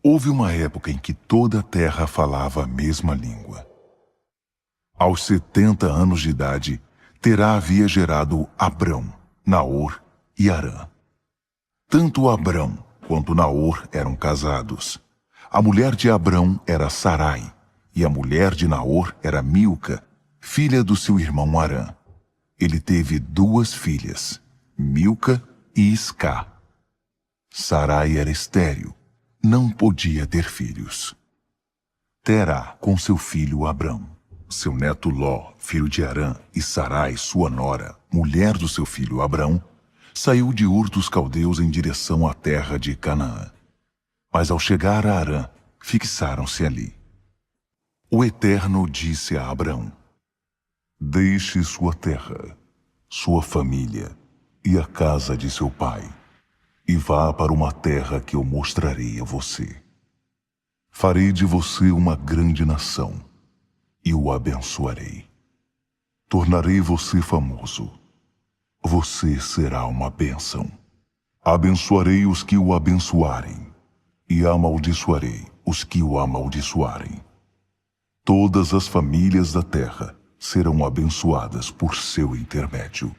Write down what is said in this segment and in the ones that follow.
Houve uma época em que toda a terra falava a mesma língua. Aos 70 anos de idade, Terá havia gerado Abrão, Naor e Harã. Tanto Abrão quanto Naor eram casados. A mulher de Abrão era Sarai, e a mulher de Naor era Milca, filha do seu irmão Harã. Ele teve 2 filhas, Milca e Iscá. Sarai era estéril, não podia ter filhos. Terá com seu filho Abrão, seu neto Ló, filho de Harã, e Sarai, sua nora, mulher do seu filho Abrão, saiu de Ur dos Caldeus em direção à terra de Canaã. Mas ao chegar a Harã, fixaram-se ali. O Eterno disse a Abrão: Deixe sua terra, sua família e a casa de seu pai, e vá para uma terra que eu mostrarei a você. Farei de você uma grande nação, e o abençoarei. Tornarei você famoso. Você será uma bênção. Abençoarei os que o abençoarem, e amaldiçoarei os que o amaldiçoarem. Todas as famílias da terra serão abençoadas por seu intermédio.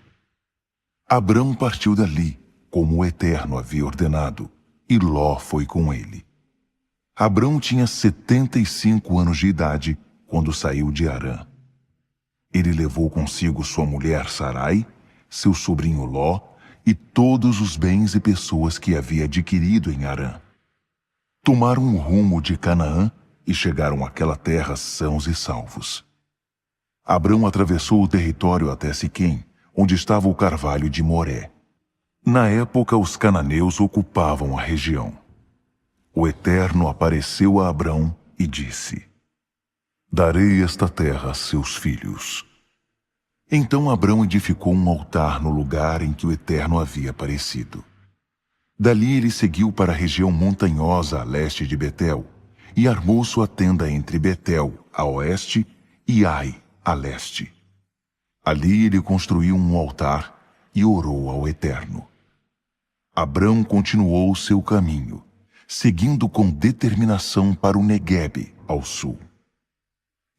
Abrão partiu dali, como o Eterno havia ordenado, e Ló foi com ele. Abrão tinha 75 anos de idade quando saiu de Harã. Ele levou consigo sua mulher Sarai, seu sobrinho Ló e todos os bens e pessoas que havia adquirido em Harã. Tomaram o rumo de Canaã e chegaram àquela terra sãos e salvos. Abrão atravessou o território até Siquém, onde estava o carvalho de Moré. Na época, os cananeus ocupavam a região. O Eterno apareceu a Abrão e disse: Darei esta terra a seus filhos. Então Abrão edificou um altar no lugar em que o Eterno havia aparecido. Dali ele seguiu para a região montanhosa a leste de Betel e armou sua tenda entre Betel, a oeste, e Ai, a leste. Ali ele construiu um altar e orou ao Eterno. Abrão continuou seu caminho, seguindo com determinação para o Neguebe, ao sul.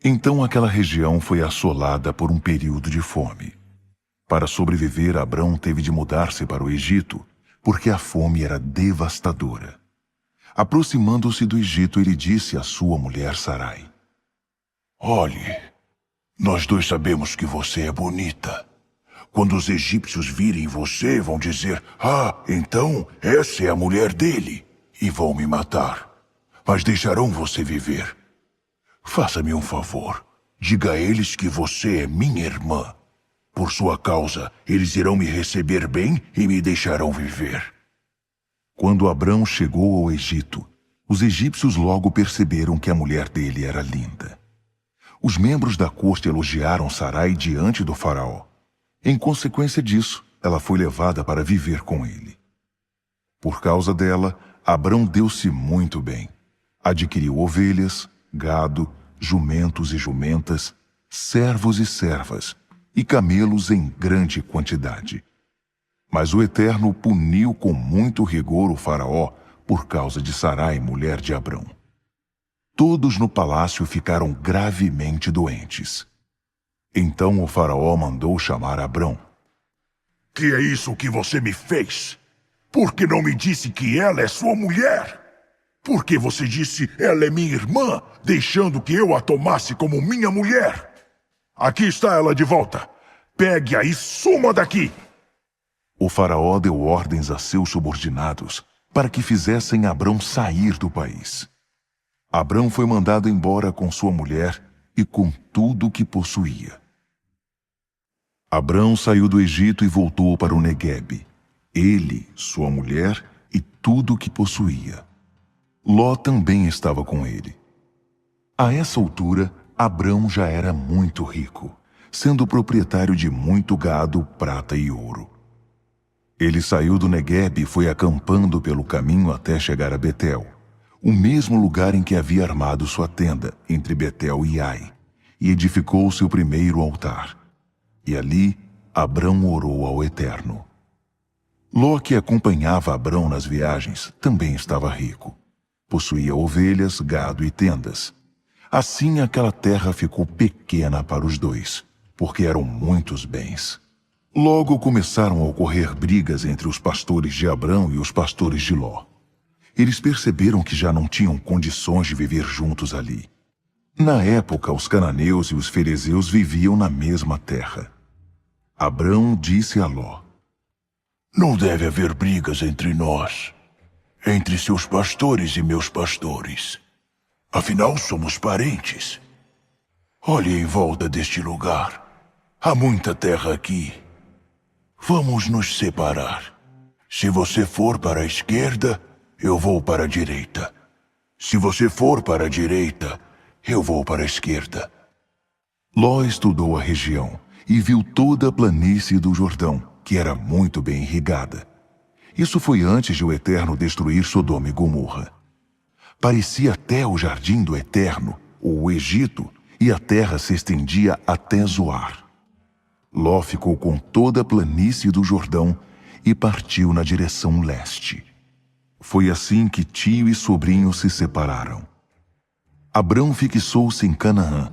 Então aquela região foi assolada por um período de fome. Para sobreviver, Abrão teve de mudar-se para o Egito, porque a fome era devastadora. Aproximando-se do Egito, ele disse à sua mulher Sarai: Olhe, nós 2 sabemos que você é bonita. Quando os egípcios virem você, vão dizer: então essa é a mulher dele, e vão me matar. Mas deixarão você viver. Faça-me um favor, diga a eles que você é minha irmã. Por sua causa, eles irão me receber bem e me deixarão viver. Quando Abrão chegou ao Egito, os egípcios logo perceberam que a mulher dele era linda. Os membros da corte elogiaram Sarai diante do faraó. Em consequência disso, ela foi levada para viver com ele. Por causa dela, Abrão deu-se muito bem. Adquiriu ovelhas, gado, jumentos e jumentas, servos e servas, e camelos em grande quantidade. Mas o Eterno puniu com muito rigor o faraó por causa de Sarai, mulher de Abrão. Todos no palácio ficaram gravemente doentes. Então o faraó mandou chamar Abrão. Que é isso que você me fez? Por que não me disse que ela é sua mulher? Por que você disse ela é minha irmã, deixando que eu a tomasse como minha mulher? Aqui está ela de volta. Pegue-a e suma daqui. O faraó deu ordens a seus subordinados para que fizessem Abrão sair do país. Abrão foi mandado embora com sua mulher e com tudo o que possuía. Abrão saiu do Egito e voltou para o Neguebe, ele, sua mulher e tudo o que possuía. Ló também estava com ele. A essa altura, Abrão já era muito rico, sendo proprietário de muito gado, prata e ouro. Ele saiu do Neguebe e foi acampando pelo caminho até chegar a Betel, o mesmo lugar em que havia armado sua tenda, entre Betel e Ai, e edificou seu primeiro altar. E ali, Abrão orou ao Eterno. Ló, que acompanhava Abrão nas viagens, também estava rico. Possuía ovelhas, gado e tendas. Assim aquela terra ficou pequena para os dois, porque eram muitos bens. Logo começaram a ocorrer brigas entre os pastores de Abrão e os pastores de Ló. Eles perceberam que já não tinham condições de viver juntos ali. Na época, os cananeus e os ferezeus viviam na mesma terra. Abrão disse a Ló: Não deve haver brigas entre nós, entre seus pastores e meus pastores. Afinal, somos parentes. Olhe em volta deste lugar. Há muita terra aqui. Vamos nos separar. Se você for para a esquerda, eu vou para a direita. Se você for para a direita, eu vou para a esquerda. Ló estudou a região e viu toda a planície do Jordão, que era muito bem irrigada. Isso foi antes de o Eterno destruir Sodoma e Gomorra. Parecia até o jardim do Eterno, o Egito, e a terra se estendia até Zoar. Ló ficou com toda a planície do Jordão e partiu na direção leste. Foi assim que tio e sobrinho se separaram. Abrão fixou-se em Canaã.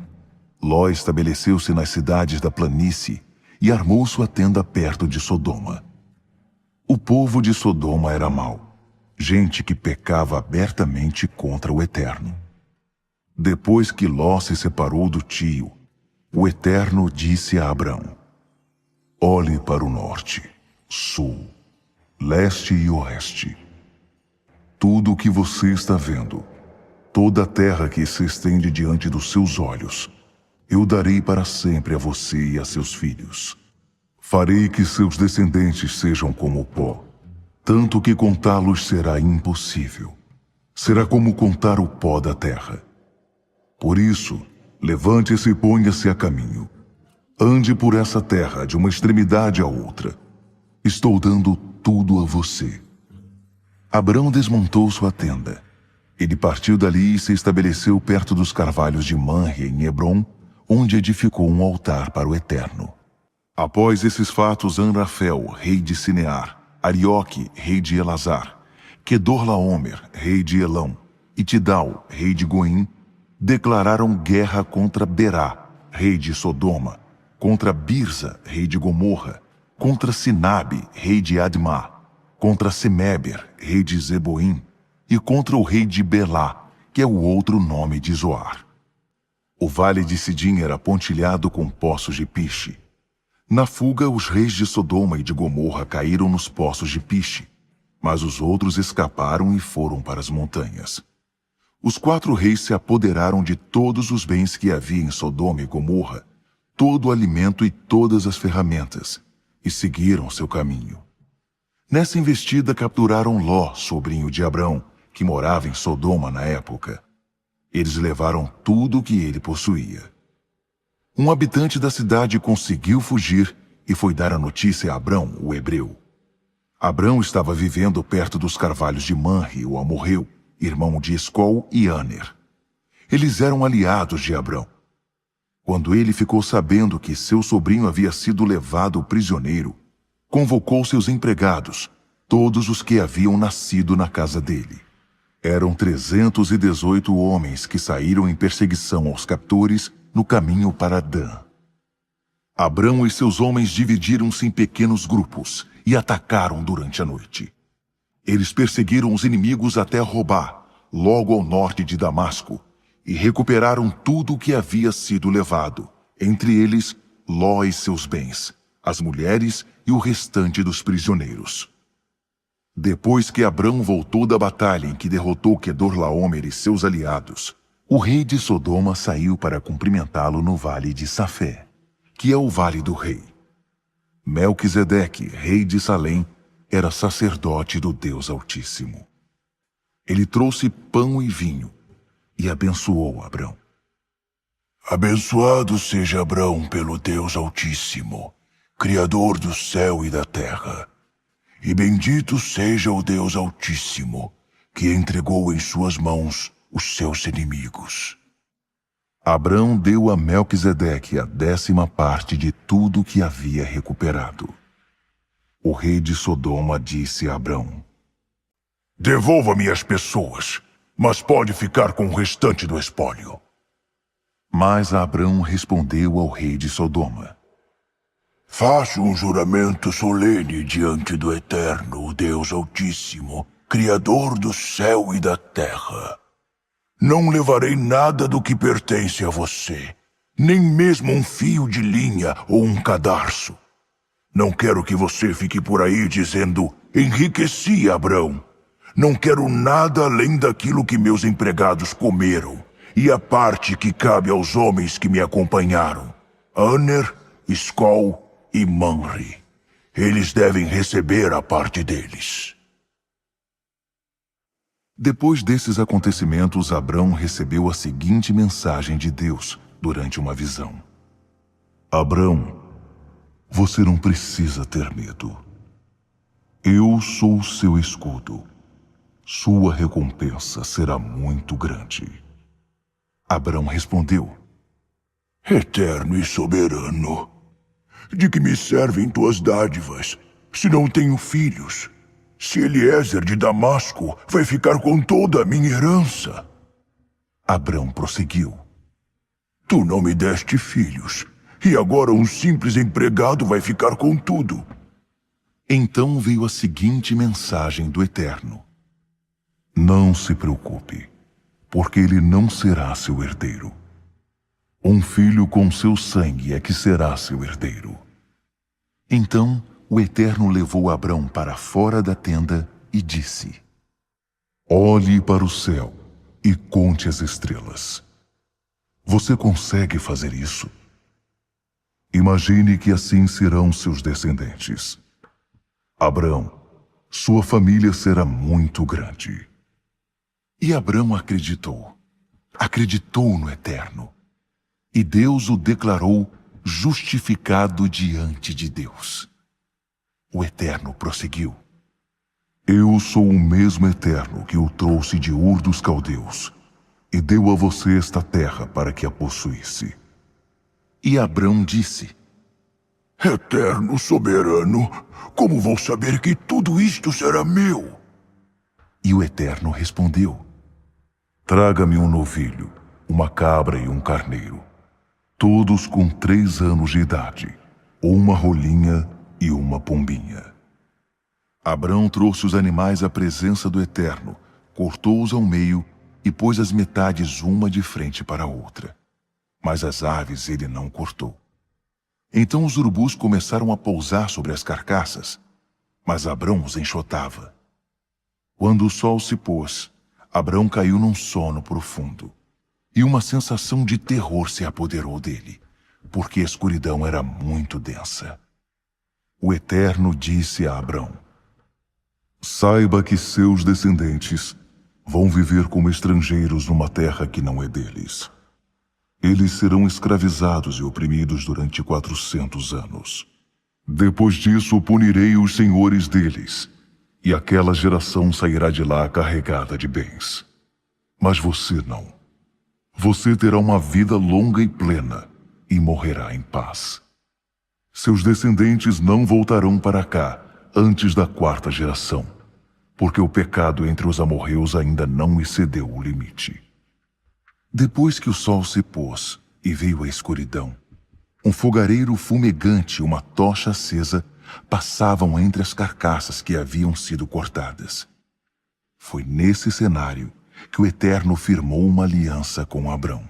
Ló estabeleceu-se nas cidades da planície e armou sua tenda perto de Sodoma. O povo de Sodoma era mau, gente que pecava abertamente contra o Eterno. Depois que Ló se separou do tio, o Eterno disse a Abrão: Olhe para o norte, sul, leste e oeste. Tudo o que você está vendo, toda a terra que se estende diante dos seus olhos, eu darei para sempre a você e a seus filhos. Farei que seus descendentes sejam como o pó, tanto que contá-los será impossível. Será como contar o pó da terra. Por isso, levante-se e ponha-se a caminho. Ande por essa terra de uma extremidade à outra. Estou dando tudo a você. Abrão desmontou sua tenda. Ele partiu dali e se estabeleceu perto dos carvalhos de Manre, em Hebrom, onde edificou um altar para o Eterno. Após esses fatos, Anrafel, rei de Sinear, Arioque, rei de Elazar, Quedorlaomer, rei de Elão, e Tidal, rei de Goim, declararam guerra contra Berá, rei de Sodoma, contra Birza, rei de Gomorra, contra Sinabe, rei de Admá, contra Semeber, rei de Zeboim, e contra o rei de Belá, que é o outro nome de Zoar. O vale de Sidim era pontilhado com poços de piche. Na fuga, os reis de Sodoma e de Gomorra caíram nos poços de piche, mas os outros escaparam e foram para as montanhas. Os 4 reis se apoderaram de todos os bens que havia em Sodoma e Gomorra, todo o alimento e todas as ferramentas, e seguiram seu caminho. Nessa investida capturaram Ló, sobrinho de Abrão, que morava em Sodoma na época. Eles levaram tudo o que ele possuía. Um habitante da cidade conseguiu fugir e foi dar a notícia a Abrão, o hebreu. Abrão estava vivendo perto dos carvalhos de Manre, o amorreu, irmão de Escol e Aner. Eles eram aliados de Abrão. Quando ele ficou sabendo que seu sobrinho havia sido levado prisioneiro, convocou seus empregados, todos os que haviam nascido na casa dele. Eram 318 homens que saíram em perseguição aos captores no caminho para Dan. Abrão e seus homens dividiram-se em pequenos grupos e atacaram durante a noite. Eles perseguiram os inimigos até Robá, logo ao norte de Damasco, e recuperaram tudo o que havia sido levado, entre eles Ló e seus bens, as mulheres e o restante dos prisioneiros. Depois que Abrão voltou da batalha em que derrotou Quedorlaomer e seus aliados, o rei de Sodoma saiu para cumprimentá-lo no vale de Safé, que é o vale do rei. Melquisedeque, rei de Salém, era sacerdote do Deus Altíssimo. Ele trouxe pão e vinho e abençoou Abrão. Abençoado seja Abrão pelo Deus Altíssimo, Criador do céu e da terra. E bendito seja o Deus Altíssimo, que entregou em suas mãos os seus inimigos. Abrão deu a Melquisedeque a 10ª parte de tudo que havia recuperado. O rei de Sodoma disse a Abrão: Devolva-me as pessoas, mas pode ficar com o restante do espólio. Mas Abrão respondeu ao rei de Sodoma: Faço um juramento solene diante do Eterno, o Deus Altíssimo, Criador do céu e da terra. Não levarei nada do que pertence a você, nem mesmo um fio de linha ou um cadarço. Não quero que você fique por aí dizendo: enriqueci, Abrão. Não quero nada além daquilo que meus empregados comeram e a parte que cabe aos homens que me acompanharam, Aner, Escol e Manre. Eles devem receber a parte deles. Depois desses acontecimentos, Abrão recebeu a seguinte mensagem de Deus durante uma visão: Abrão, você não precisa ter medo. Eu sou o seu escudo. Sua recompensa será muito grande. Abrão respondeu: Eterno e soberano, de que me servem tuas dádivas, se não tenho filhos? Se Eliezer de Damasco vai ficar com toda a minha herança. Abrão prosseguiu: Tu não me deste filhos, e agora um simples empregado vai ficar com tudo. Então veio a seguinte mensagem do Eterno: Não se preocupe, porque ele não será seu herdeiro. Um filho com seu sangue é que será seu herdeiro. Então o Eterno levou Abrão para fora da tenda e disse: Olhe para o céu e conte as estrelas. Você consegue fazer isso? Imagine que assim serão seus descendentes. Abrão, sua família será muito grande. E Abrão acreditou no Eterno. E Deus o declarou justificado diante de Deus. O Eterno prosseguiu: Eu sou o mesmo Eterno que o trouxe de Ur dos Caldeus e deu a você esta terra para que a possuísse. E Abrão disse: Eterno soberano, como vou saber que tudo isto será meu? E o Eterno respondeu: Traga-me um novilho, uma cabra e um carneiro, todos com 3 anos de idade, uma rolinha e uma pombinha. Abrão trouxe os animais à presença do Eterno, cortou-os ao meio e pôs as metades uma de frente para a outra. Mas as aves ele não cortou. Então os urubus começaram a pousar sobre as carcaças, mas Abrão os enxotava. Quando o sol se pôs, Abrão caiu num sono profundo, e uma sensação de terror se apoderou dele, porque a escuridão era muito densa. O Eterno disse a Abrão: Saiba que seus descendentes vão viver como estrangeiros numa terra que não é deles. Eles serão escravizados e oprimidos durante 400 anos. Depois disso, punirei os senhores deles, e aquela geração sairá de lá carregada de bens. Mas você não. Você terá uma vida longa e plena, e morrerá em paz. Seus descendentes não voltarão para cá antes da 4ª geração, porque o pecado entre os amorreus ainda não excedeu o limite. Depois que o sol se pôs e veio a escuridão, um fogareiro fumegante e uma tocha acesa passavam entre as carcaças que haviam sido cortadas. Foi nesse cenário que o Eterno firmou uma aliança com Abrão.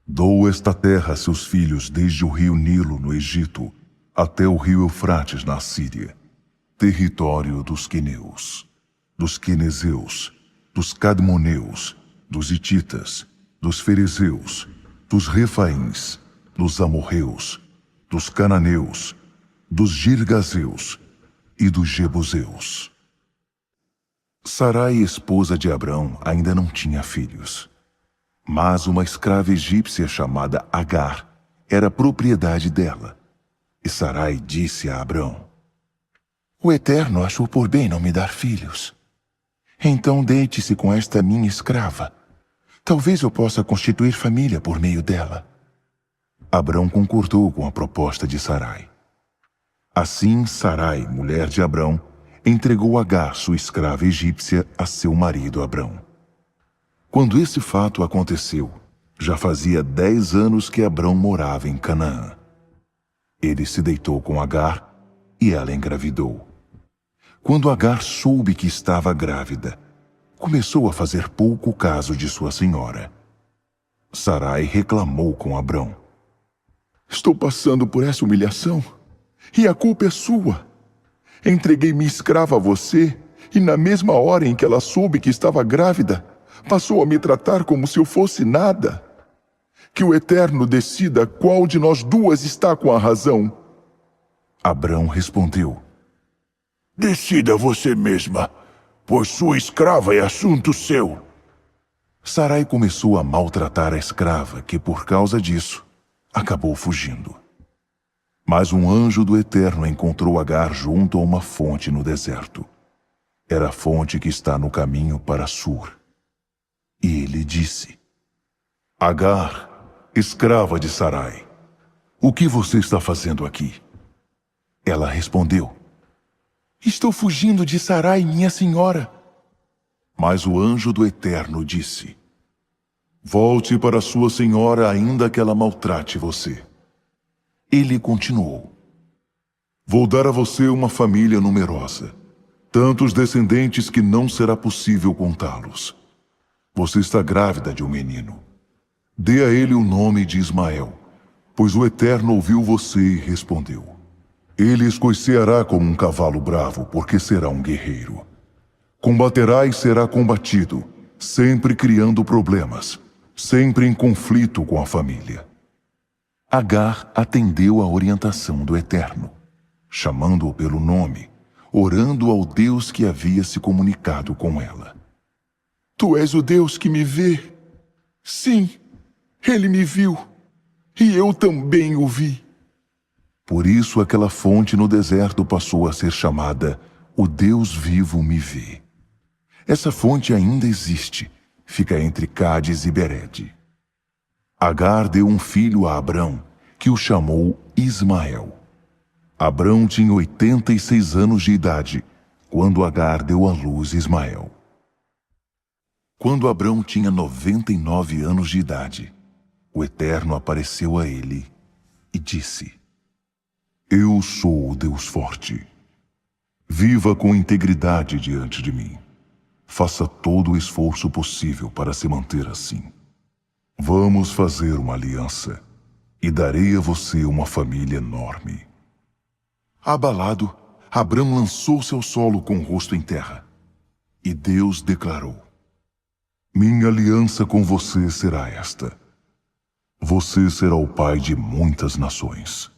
Dou esta terra a seus filhos desde o rio Nilo, no Egito, até o rio Eufrates, na Síria, território dos queneus, dos quenezeus, dos cadmoneus, dos hititas, dos ferezeus, dos refaíns, dos amorreus, dos cananeus, dos girgazeus e dos jebuseus. Sarai, esposa de Abrão, ainda não tinha filhos. Mas uma escrava egípcia chamada Agar era propriedade dela. E Sarai disse a Abrão: O Eterno achou por bem não me dar filhos. Então deite-se com esta minha escrava. Talvez eu possa constituir família por meio dela. Abrão concordou com a proposta de Sarai. Assim, Sarai, mulher de Abrão, entregou Agar, sua escrava egípcia, a seu marido Abrão. Quando esse fato aconteceu, já fazia 10 anos que Abrão morava em Canaã. Ele se deitou com Agar e ela engravidou. Quando Agar soube que estava grávida, começou a fazer pouco caso de sua senhora. Sarai reclamou com Abrão. Estou passando por essa humilhação, e a culpa é sua. Entreguei minha escrava a você, e na mesma hora em que ela soube que estava grávida, passou a me tratar como se eu fosse nada. Que o Eterno decida qual de nós duas está com a razão. Abrão respondeu. Decida você mesma, pois sua escrava é assunto seu. Sarai começou a maltratar a escrava, que por causa disso, acabou fugindo. Mas um anjo do Eterno encontrou Agar junto a uma fonte no deserto. Era a fonte que está no caminho para Sur. E ele disse: Agar, escrava de Sarai, o que você está fazendo aqui? Ela respondeu: Estou fugindo de Sarai, minha senhora. Mas o anjo do Eterno disse: Volte para sua senhora, ainda que ela maltrate você. Ele continuou: Vou dar a você uma família numerosa, tantos descendentes que não será possível contá-los. Você está grávida de um menino. Dê a ele o nome de Ismael, pois o Eterno ouviu você e respondeu. Ele escoiceará como um cavalo bravo, porque será um guerreiro. Combaterá e será combatido, sempre criando problemas, sempre em conflito com a família. Agar atendeu à orientação do Eterno, chamando-o pelo nome, orando ao Deus que havia se comunicado com ela. Tu és o Deus que me vê. Sim, ele me viu, e eu também o vi. Por isso aquela fonte no deserto passou a ser chamada O Deus Vivo Me Vê. Essa fonte ainda existe, fica entre Cádiz e Berede. Agar deu um filho a Abrão, que o chamou Ismael. Abrão tinha 86 anos de idade, quando Agar deu à luz Ismael. Quando Abrão tinha 99 anos de idade, o Eterno apareceu a ele e disse: Eu sou o Deus forte. Viva com integridade diante de mim. Faça todo o esforço possível para se manter assim. Vamos fazer uma aliança, e darei a você uma família enorme. Abalado, Abrão lançou-se ao solo com o rosto em terra. E Deus declarou: Minha aliança com você será esta. Você será o pai de muitas nações.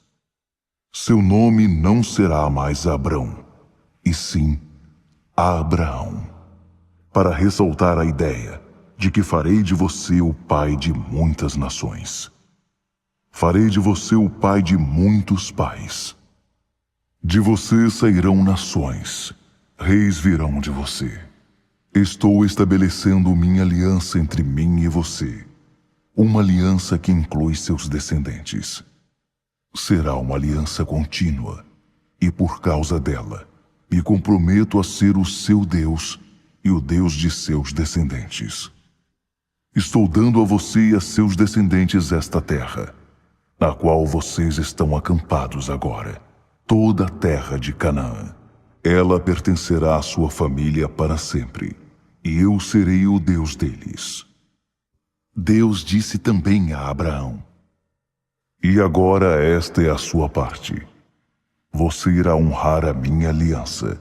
Seu nome não será mais Abrão, e sim Abraão, para ressaltar a ideia de que farei de você o pai de muitas nações. Farei de você o pai de muitos pais. De você sairão nações, reis virão de você. Estou estabelecendo minha aliança entre mim e você, uma aliança que inclui seus descendentes. Será uma aliança contínua, e por causa dela, me comprometo a ser o seu Deus e o Deus de seus descendentes. Estou dando a você e a seus descendentes esta terra, na qual vocês estão acampados agora, toda a terra de Canaã. Ela pertencerá à sua família para sempre, e eu serei o Deus deles. Deus disse também a Abraão: E agora esta é a sua parte. Você irá honrar a minha aliança,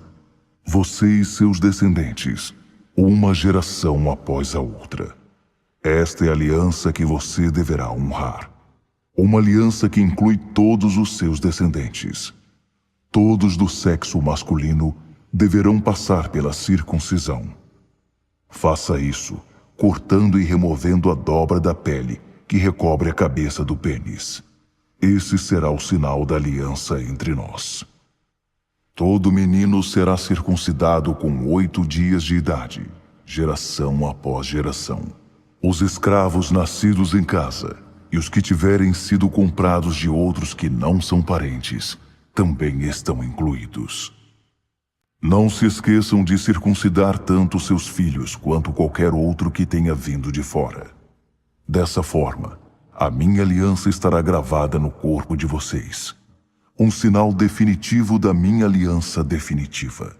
você e seus descendentes, uma geração após a outra. Esta é a aliança que você deverá honrar. Uma aliança que inclui todos os seus descendentes. Todos do sexo masculino deverão passar pela circuncisão. Faça isso, cortando e removendo a dobra da pele que recobre a cabeça do pênis. Esse será o sinal da aliança entre nós. Todo menino será circuncidado com 8 dias de idade, geração após geração. Os escravos nascidos em casa e os que tiverem sido comprados de outros que não são parentes também estão incluídos. Não se esqueçam de circuncidar tanto seus filhos quanto qualquer outro que tenha vindo de fora. Dessa forma, a minha aliança estará gravada no corpo de vocês, um sinal definitivo da minha aliança definitiva.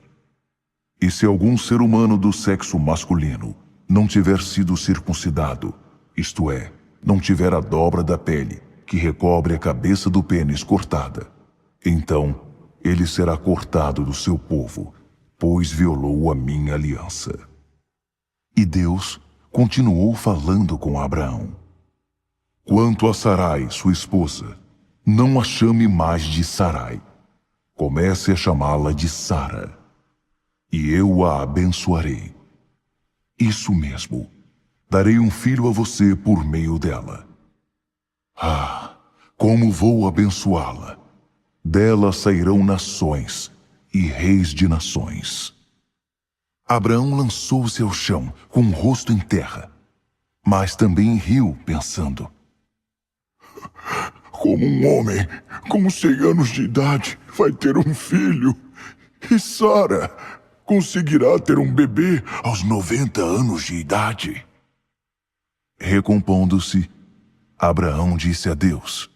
E se algum ser humano do sexo masculino não tiver sido circuncidado, isto é, não tiver a dobra da pele que recobre a cabeça do pênis cortada, então ele será cortado do seu povo, pois violou a minha aliança. E Deus continuou falando com Abraão. Quanto a Sarai, sua esposa, não a chame mais de Sarai. Comece a chamá-la de Sara, e eu a abençoarei. Isso mesmo, darei um filho a você por meio dela. Ah, como vou abençoá-la! Dela sairão nações e reis de nações. Abraão lançou-se ao chão, com o rosto em terra, mas também riu, pensando: Como um homem com 100 anos de idade vai ter um filho, e Sara conseguirá ter um bebê aos 90 anos de idade? Recompondo-se, Abraão disse a Deus: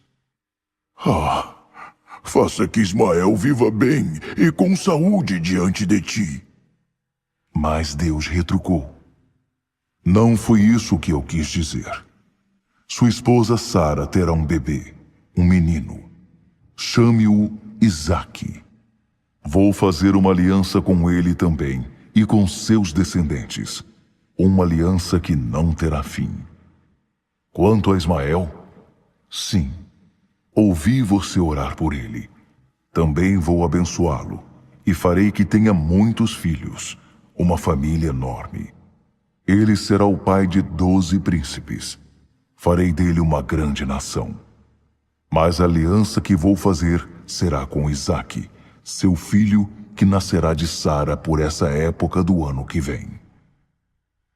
Faça que Ismael viva bem e com saúde diante de ti. Mas Deus retrucou: Não foi isso que eu quis dizer. Sua esposa Sara terá um bebê, um menino. Chame-o Isaque. Vou fazer uma aliança com ele também e com seus descendentes, uma aliança que não terá fim. Quanto a Ismael, sim, ouvi você orar por ele. Também vou abençoá-lo e farei que tenha muitos filhos, uma família enorme. Ele será o pai de 12 príncipes. Farei dele uma grande nação. Mas a aliança que vou fazer será com Isaque, seu filho que nascerá de Sara por essa época do ano que vem.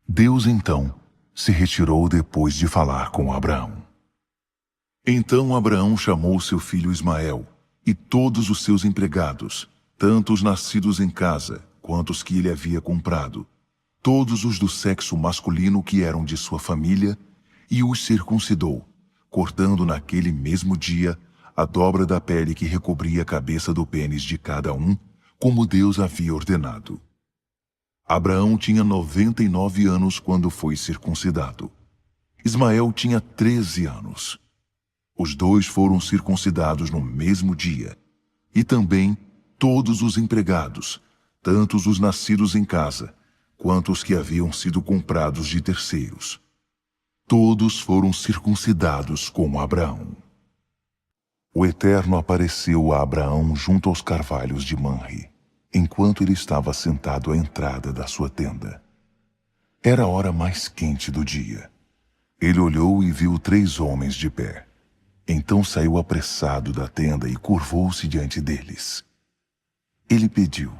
Deus então se retirou depois de falar com Abraão. Então Abraão chamou seu filho Ismael e todos os seus empregados, tanto os nascidos em casa quanto os que ele havia comprado, todos os do sexo masculino que eram de sua família, e os circuncidou, cortando naquele mesmo dia a dobra da pele que recobria a cabeça do pênis de cada um, como Deus havia ordenado. Abraão tinha 99 anos quando foi circuncidado. Ismael tinha 13 anos. Os dois foram circuncidados no mesmo dia, e também todos os empregados, tanto os nascidos em casa, quanto os que haviam sido comprados de terceiros. Todos foram circuncidados como Abraão. O Eterno apareceu a Abraão junto aos carvalhos de Manre, enquanto ele estava sentado à entrada da sua tenda. Era a hora mais quente do dia. Ele olhou e viu 3 homens de pé. Então saiu apressado da tenda e curvou-se diante deles. Ele pediu: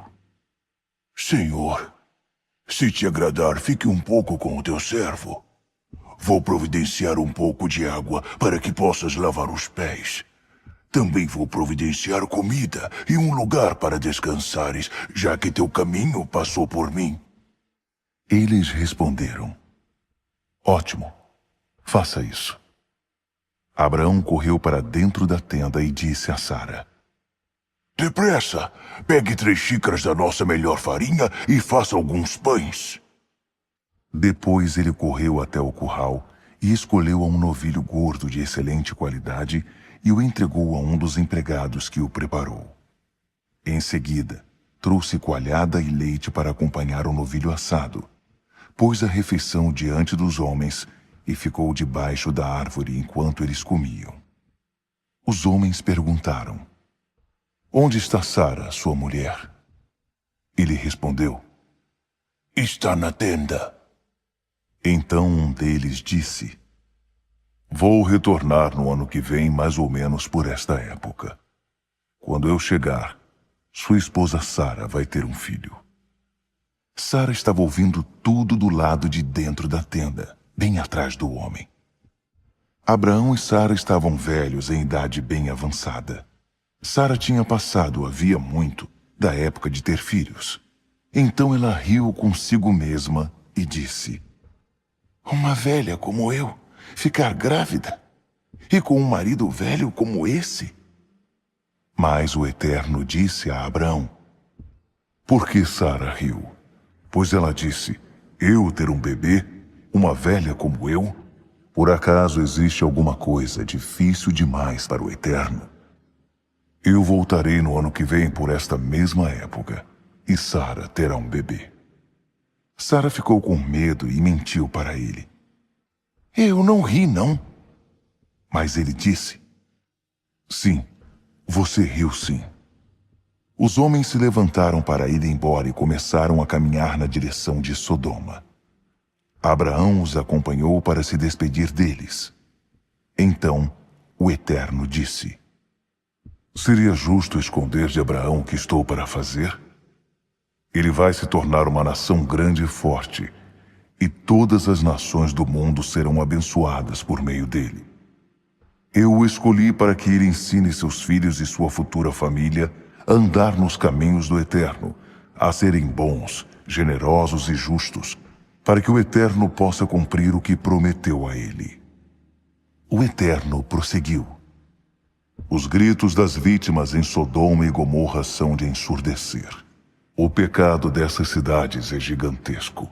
Senhor, se te agradar, fique um pouco com o teu servo. Vou providenciar um pouco de água para que possas lavar os pés. Também vou providenciar comida e um lugar para descansares, já que teu caminho passou por mim. Eles responderam: Ótimo, faça isso. Abraão correu para dentro da tenda e disse a Sara: Depressa, pegue 3 xícaras da nossa melhor farinha e faça alguns pães. Depois ele correu até o curral e escolheu um novilho gordo de excelente qualidade e o entregou a um dos empregados que o preparou. Em seguida, trouxe coalhada e leite para acompanhar o novilho assado. Pôs a refeição diante dos homens e ficou debaixo da árvore enquanto eles comiam. Os homens perguntaram: Onde está Sara, sua mulher? Ele respondeu: Está na tenda. Então um deles disse: Vou retornar no ano que vem, mais ou menos por esta época. Quando eu chegar, sua esposa Sara vai ter um filho. Sara estava ouvindo tudo do lado de dentro da tenda, bem atrás do homem. Abraão e Sara estavam velhos em idade bem avançada. Sara tinha passado havia muito da época de ter filhos. Então ela riu consigo mesma e disse: uma velha como eu ficar grávida? E com um marido velho como esse? Mas o Eterno disse a Abrão: por que Sara riu? Pois ela disse: eu ter um bebê, uma velha como eu? Por acaso existe alguma coisa difícil demais para o Eterno? Eu voltarei no ano que vem por esta mesma época, e Sara terá um bebê. Sara ficou com medo e mentiu para ele: eu não ri, não. Mas ele disse: sim, você riu sim. Os homens se levantaram para ir embora e começaram a caminhar na direção de Sodoma. Abraão os acompanhou para se despedir deles. Então o Eterno disse: seria justo esconder de Abraão o que estou para fazer? Ele vai se tornar uma nação grande e forte, e todas as nações do mundo serão abençoadas por meio dele. Eu o escolhi para que ele ensine seus filhos e sua futura família a andar nos caminhos do Eterno, a serem bons, generosos e justos, para que o Eterno possa cumprir o que prometeu a ele. O Eterno prosseguiu: os gritos das vítimas em Sodoma e Gomorra são de ensurdecer. O pecado dessas cidades é gigantesco.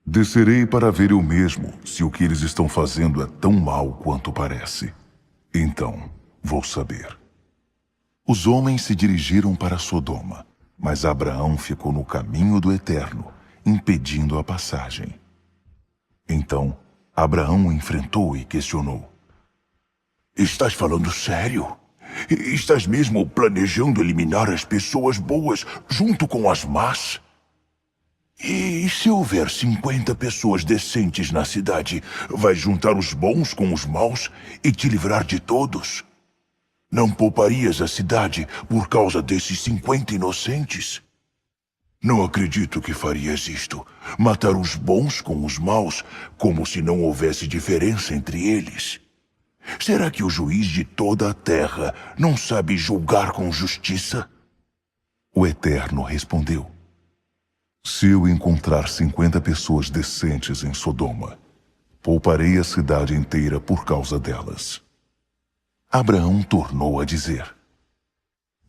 Descerei para ver eu mesmo se o que eles estão fazendo é tão mal quanto parece. Então vou saber. Os homens se dirigiram para Sodoma, mas Abraão ficou no caminho do Eterno, impedindo a passagem. Então Abraão o enfrentou e questionou: Estás falando sério? Estás mesmo planejando eliminar as pessoas boas junto com as más? E se houver 50 pessoas decentes na cidade, vais juntar os bons com os maus e te livrar de todos? Não pouparias a cidade por causa desses 50 inocentes? Não acredito que farias isto, matar os bons com os maus, como se não houvesse diferença entre eles. Será que o juiz de toda a terra não sabe julgar com justiça? O Eterno respondeu: se eu encontrar 50 pessoas decentes em Sodoma, pouparei a cidade inteira por causa delas. Abraão tornou a dizer: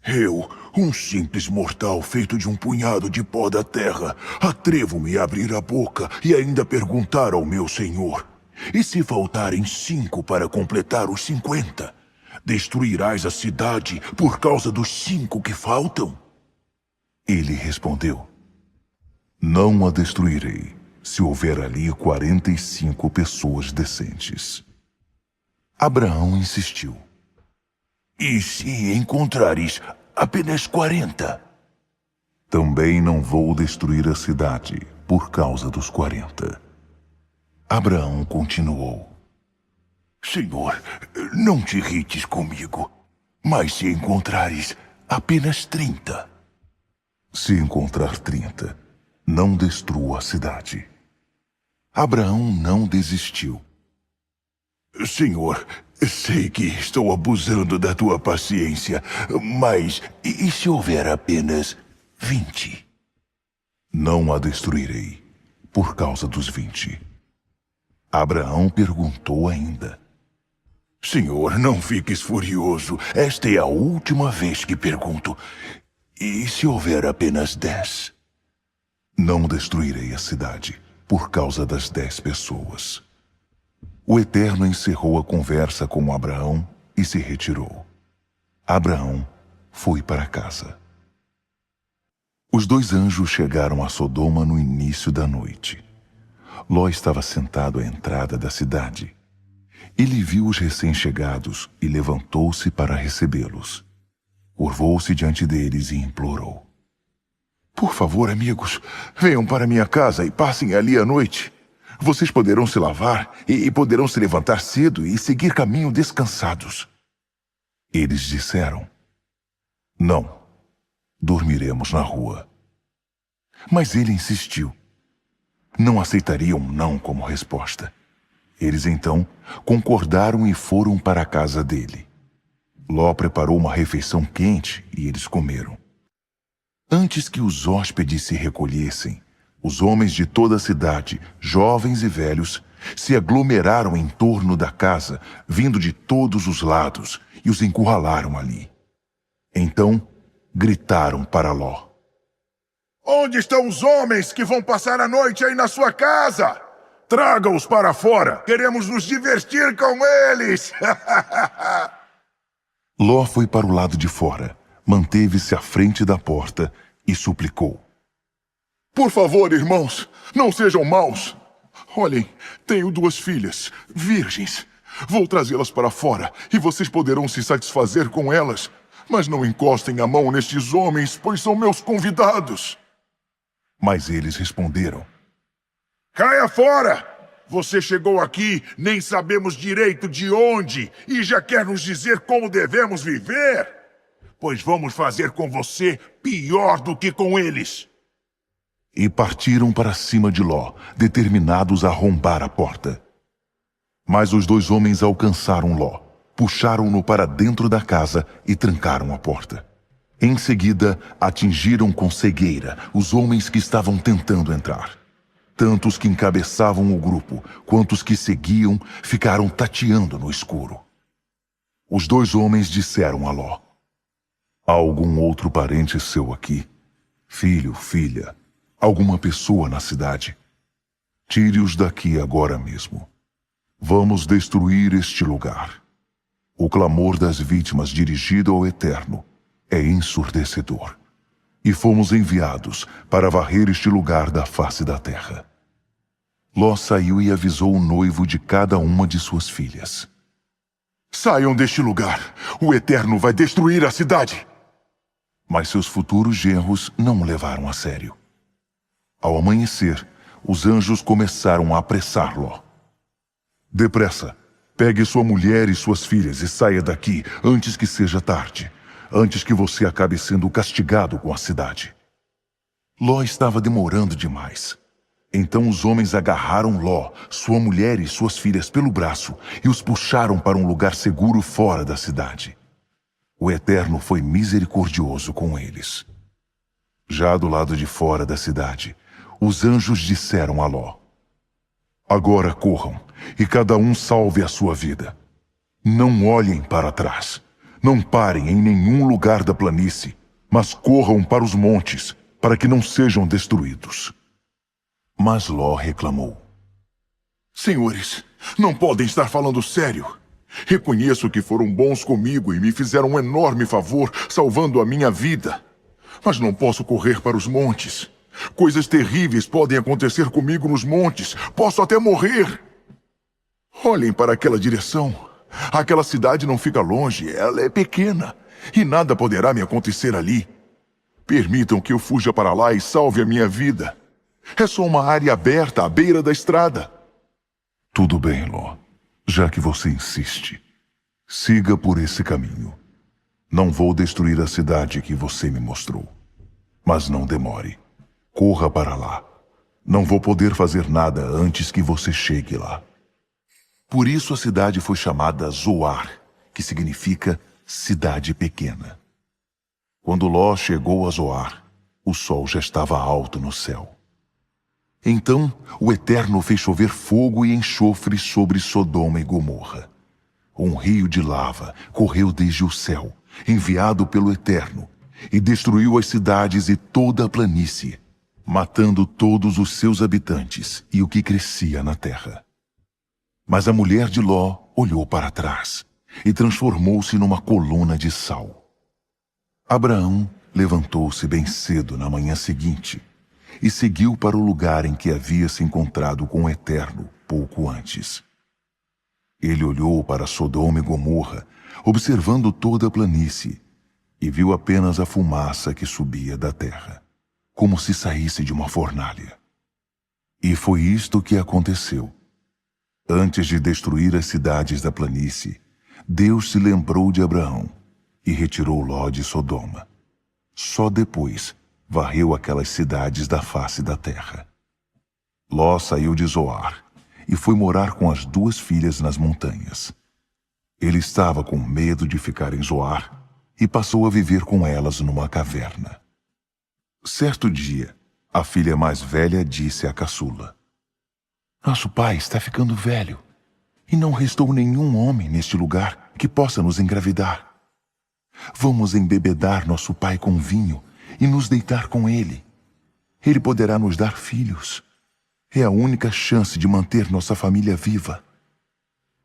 eu, um simples mortal feito de um punhado de pó da terra, atrevo-me a abrir a boca e ainda perguntar ao meu Senhor: e se faltarem 5 para completar os 50? Destruirás a cidade por causa dos 5 que faltam? Ele respondeu: não a destruirei, se houver ali 45 pessoas decentes. Abraão insistiu: e se encontrares apenas 40? Também não vou destruir a cidade por causa dos 40. Abraão continuou: Senhor, não te irrites comigo, mas se encontrares apenas 30? Se encontrar 30, não destrua a cidade. Abraão não desistiu. Senhor, sei que estou abusando da tua paciência, mas e se houver apenas 20? Não a destruirei por causa dos 20. Abraão perguntou ainda: Senhor, não fiques furioso. Esta é a última vez que pergunto. E se houver apenas 10? Não destruirei a cidade por causa das 10 pessoas. O Eterno encerrou a conversa com Abraão e se retirou. Abraão foi para casa. Os 2 anjos chegaram a Sodoma no início da noite. Ló estava sentado à entrada da cidade. Ele viu os recém-chegados e levantou-se para recebê-los. Curvou-se diante deles e implorou: por favor, amigos, venham para minha casa e passem ali a noite. Vocês poderão se lavar e poderão se levantar cedo e seguir caminho descansados. Eles disseram: não, dormiremos na rua. Mas ele insistiu. Não aceitariam não como resposta. Eles então concordaram e foram para a casa dele. Ló preparou uma refeição quente e eles comeram. Antes que os hóspedes se recolhessem, os homens de toda a cidade, jovens e velhos, se aglomeraram em torno da casa, vindo de todos os lados, e os encurralaram ali. Então, gritaram para Ló: Onde estão os homens que vão passar a noite aí na sua casa? Traga-os para fora. Queremos nos divertir com eles. Ló foi para o lado de fora, manteve-se à frente da porta e suplicou: Por favor, irmãos, não sejam maus. Olhem, tenho 2 filhas, virgens. Vou trazê-las para fora e vocês poderão se satisfazer com elas. Mas não encostem a mão nestes homens, pois são meus convidados. Mas eles responderam: Caia fora! Você chegou aqui, nem sabemos direito de onde, e já quer nos dizer como devemos viver? Pois vamos fazer com você pior do que com eles. E partiram para cima de Ló, determinados a arrombar a porta. Mas os 2 homens alcançaram Ló, puxaram-no para dentro da casa e trancaram a porta. Em seguida, atingiram com cegueira os homens que estavam tentando entrar. Tanto os que encabeçavam o grupo, quanto os que seguiam, ficaram tateando no escuro. Os 2 homens disseram a Ló: Há algum outro parente seu aqui? Filho, filha, alguma pessoa na cidade? Tire-os daqui agora mesmo. Vamos destruir este lugar. O clamor das vítimas dirigido ao Eterno é ensurdecedor. E fomos enviados para varrer este lugar da face da terra. Ló saiu e avisou o noivo de cada uma de suas filhas: Saiam deste lugar. O Eterno vai destruir a cidade. Mas seus futuros genros não o levaram a sério. Ao amanhecer, os anjos começaram a apressar Ló. Depressa, pegue sua mulher e suas filhas e saia daqui antes que seja tarde, antes que você acabe sendo castigado com a cidade. Ló estava demorando demais. Então os homens agarraram Ló, sua mulher e suas filhas pelo braço e os puxaram para um lugar seguro fora da cidade. O Eterno foi misericordioso com eles. Já do lado de fora da cidade, os anjos disseram a Ló: Agora corram, e cada um salve a sua vida. Não olhem para trás. Não parem em nenhum lugar da planície, mas corram para os montes, para que não sejam destruídos. Mas Ló reclamou: Senhores, não podem estar falando sério. Reconheço que foram bons comigo e me fizeram um enorme favor, salvando a minha vida. Mas não posso correr para os montes. Coisas terríveis podem acontecer comigo nos montes. Posso até morrer. Olhem para aquela direção. Aquela cidade não fica longe, ela é pequena. E nada poderá me acontecer ali. Permitam que eu fuja para lá e salve a minha vida. É só uma área aberta à beira da estrada. Tudo bem, Ló. Já que você insiste, siga por esse caminho. Não vou destruir a cidade que você me mostrou. Mas não demore. Corra para lá. Não vou poder fazer nada antes que você chegue lá. Por isso a cidade foi chamada Zoar, que significa cidade pequena. Quando Ló chegou a Zoar, o sol já estava alto no céu. Então o Eterno fez chover fogo e enxofre sobre Sodoma e Gomorra. Um rio de lava correu desde o céu, enviado pelo Eterno, e destruiu as cidades e toda a planície, matando todos os seus habitantes e o que crescia na terra. Mas a mulher de Ló olhou para trás e transformou-se numa coluna de sal. Abraão levantou-se bem cedo na manhã seguinte e seguiu para o lugar em que havia se encontrado com o Eterno pouco antes. Ele olhou para Sodoma e Gomorra, observando toda a planície, e viu apenas a fumaça que subia da terra, como se saísse de uma fornalha. E foi isto que aconteceu. Antes de destruir as cidades da planície, Deus se lembrou de Abraão e retirou Ló de Sodoma. Só depois varreu aquelas cidades da face da terra. Ló saiu de Zoar e foi morar com as 2 filhas nas montanhas. Ele estava com medo de ficar em Zoar e passou a viver com elas numa caverna. Certo dia, a filha mais velha disse à caçula: Nosso pai está ficando velho, e não restou nenhum homem neste lugar que possa nos engravidar. Vamos embebedar nosso pai com vinho e nos deitar com ele. Ele poderá nos dar filhos. É a única chance de manter nossa família viva.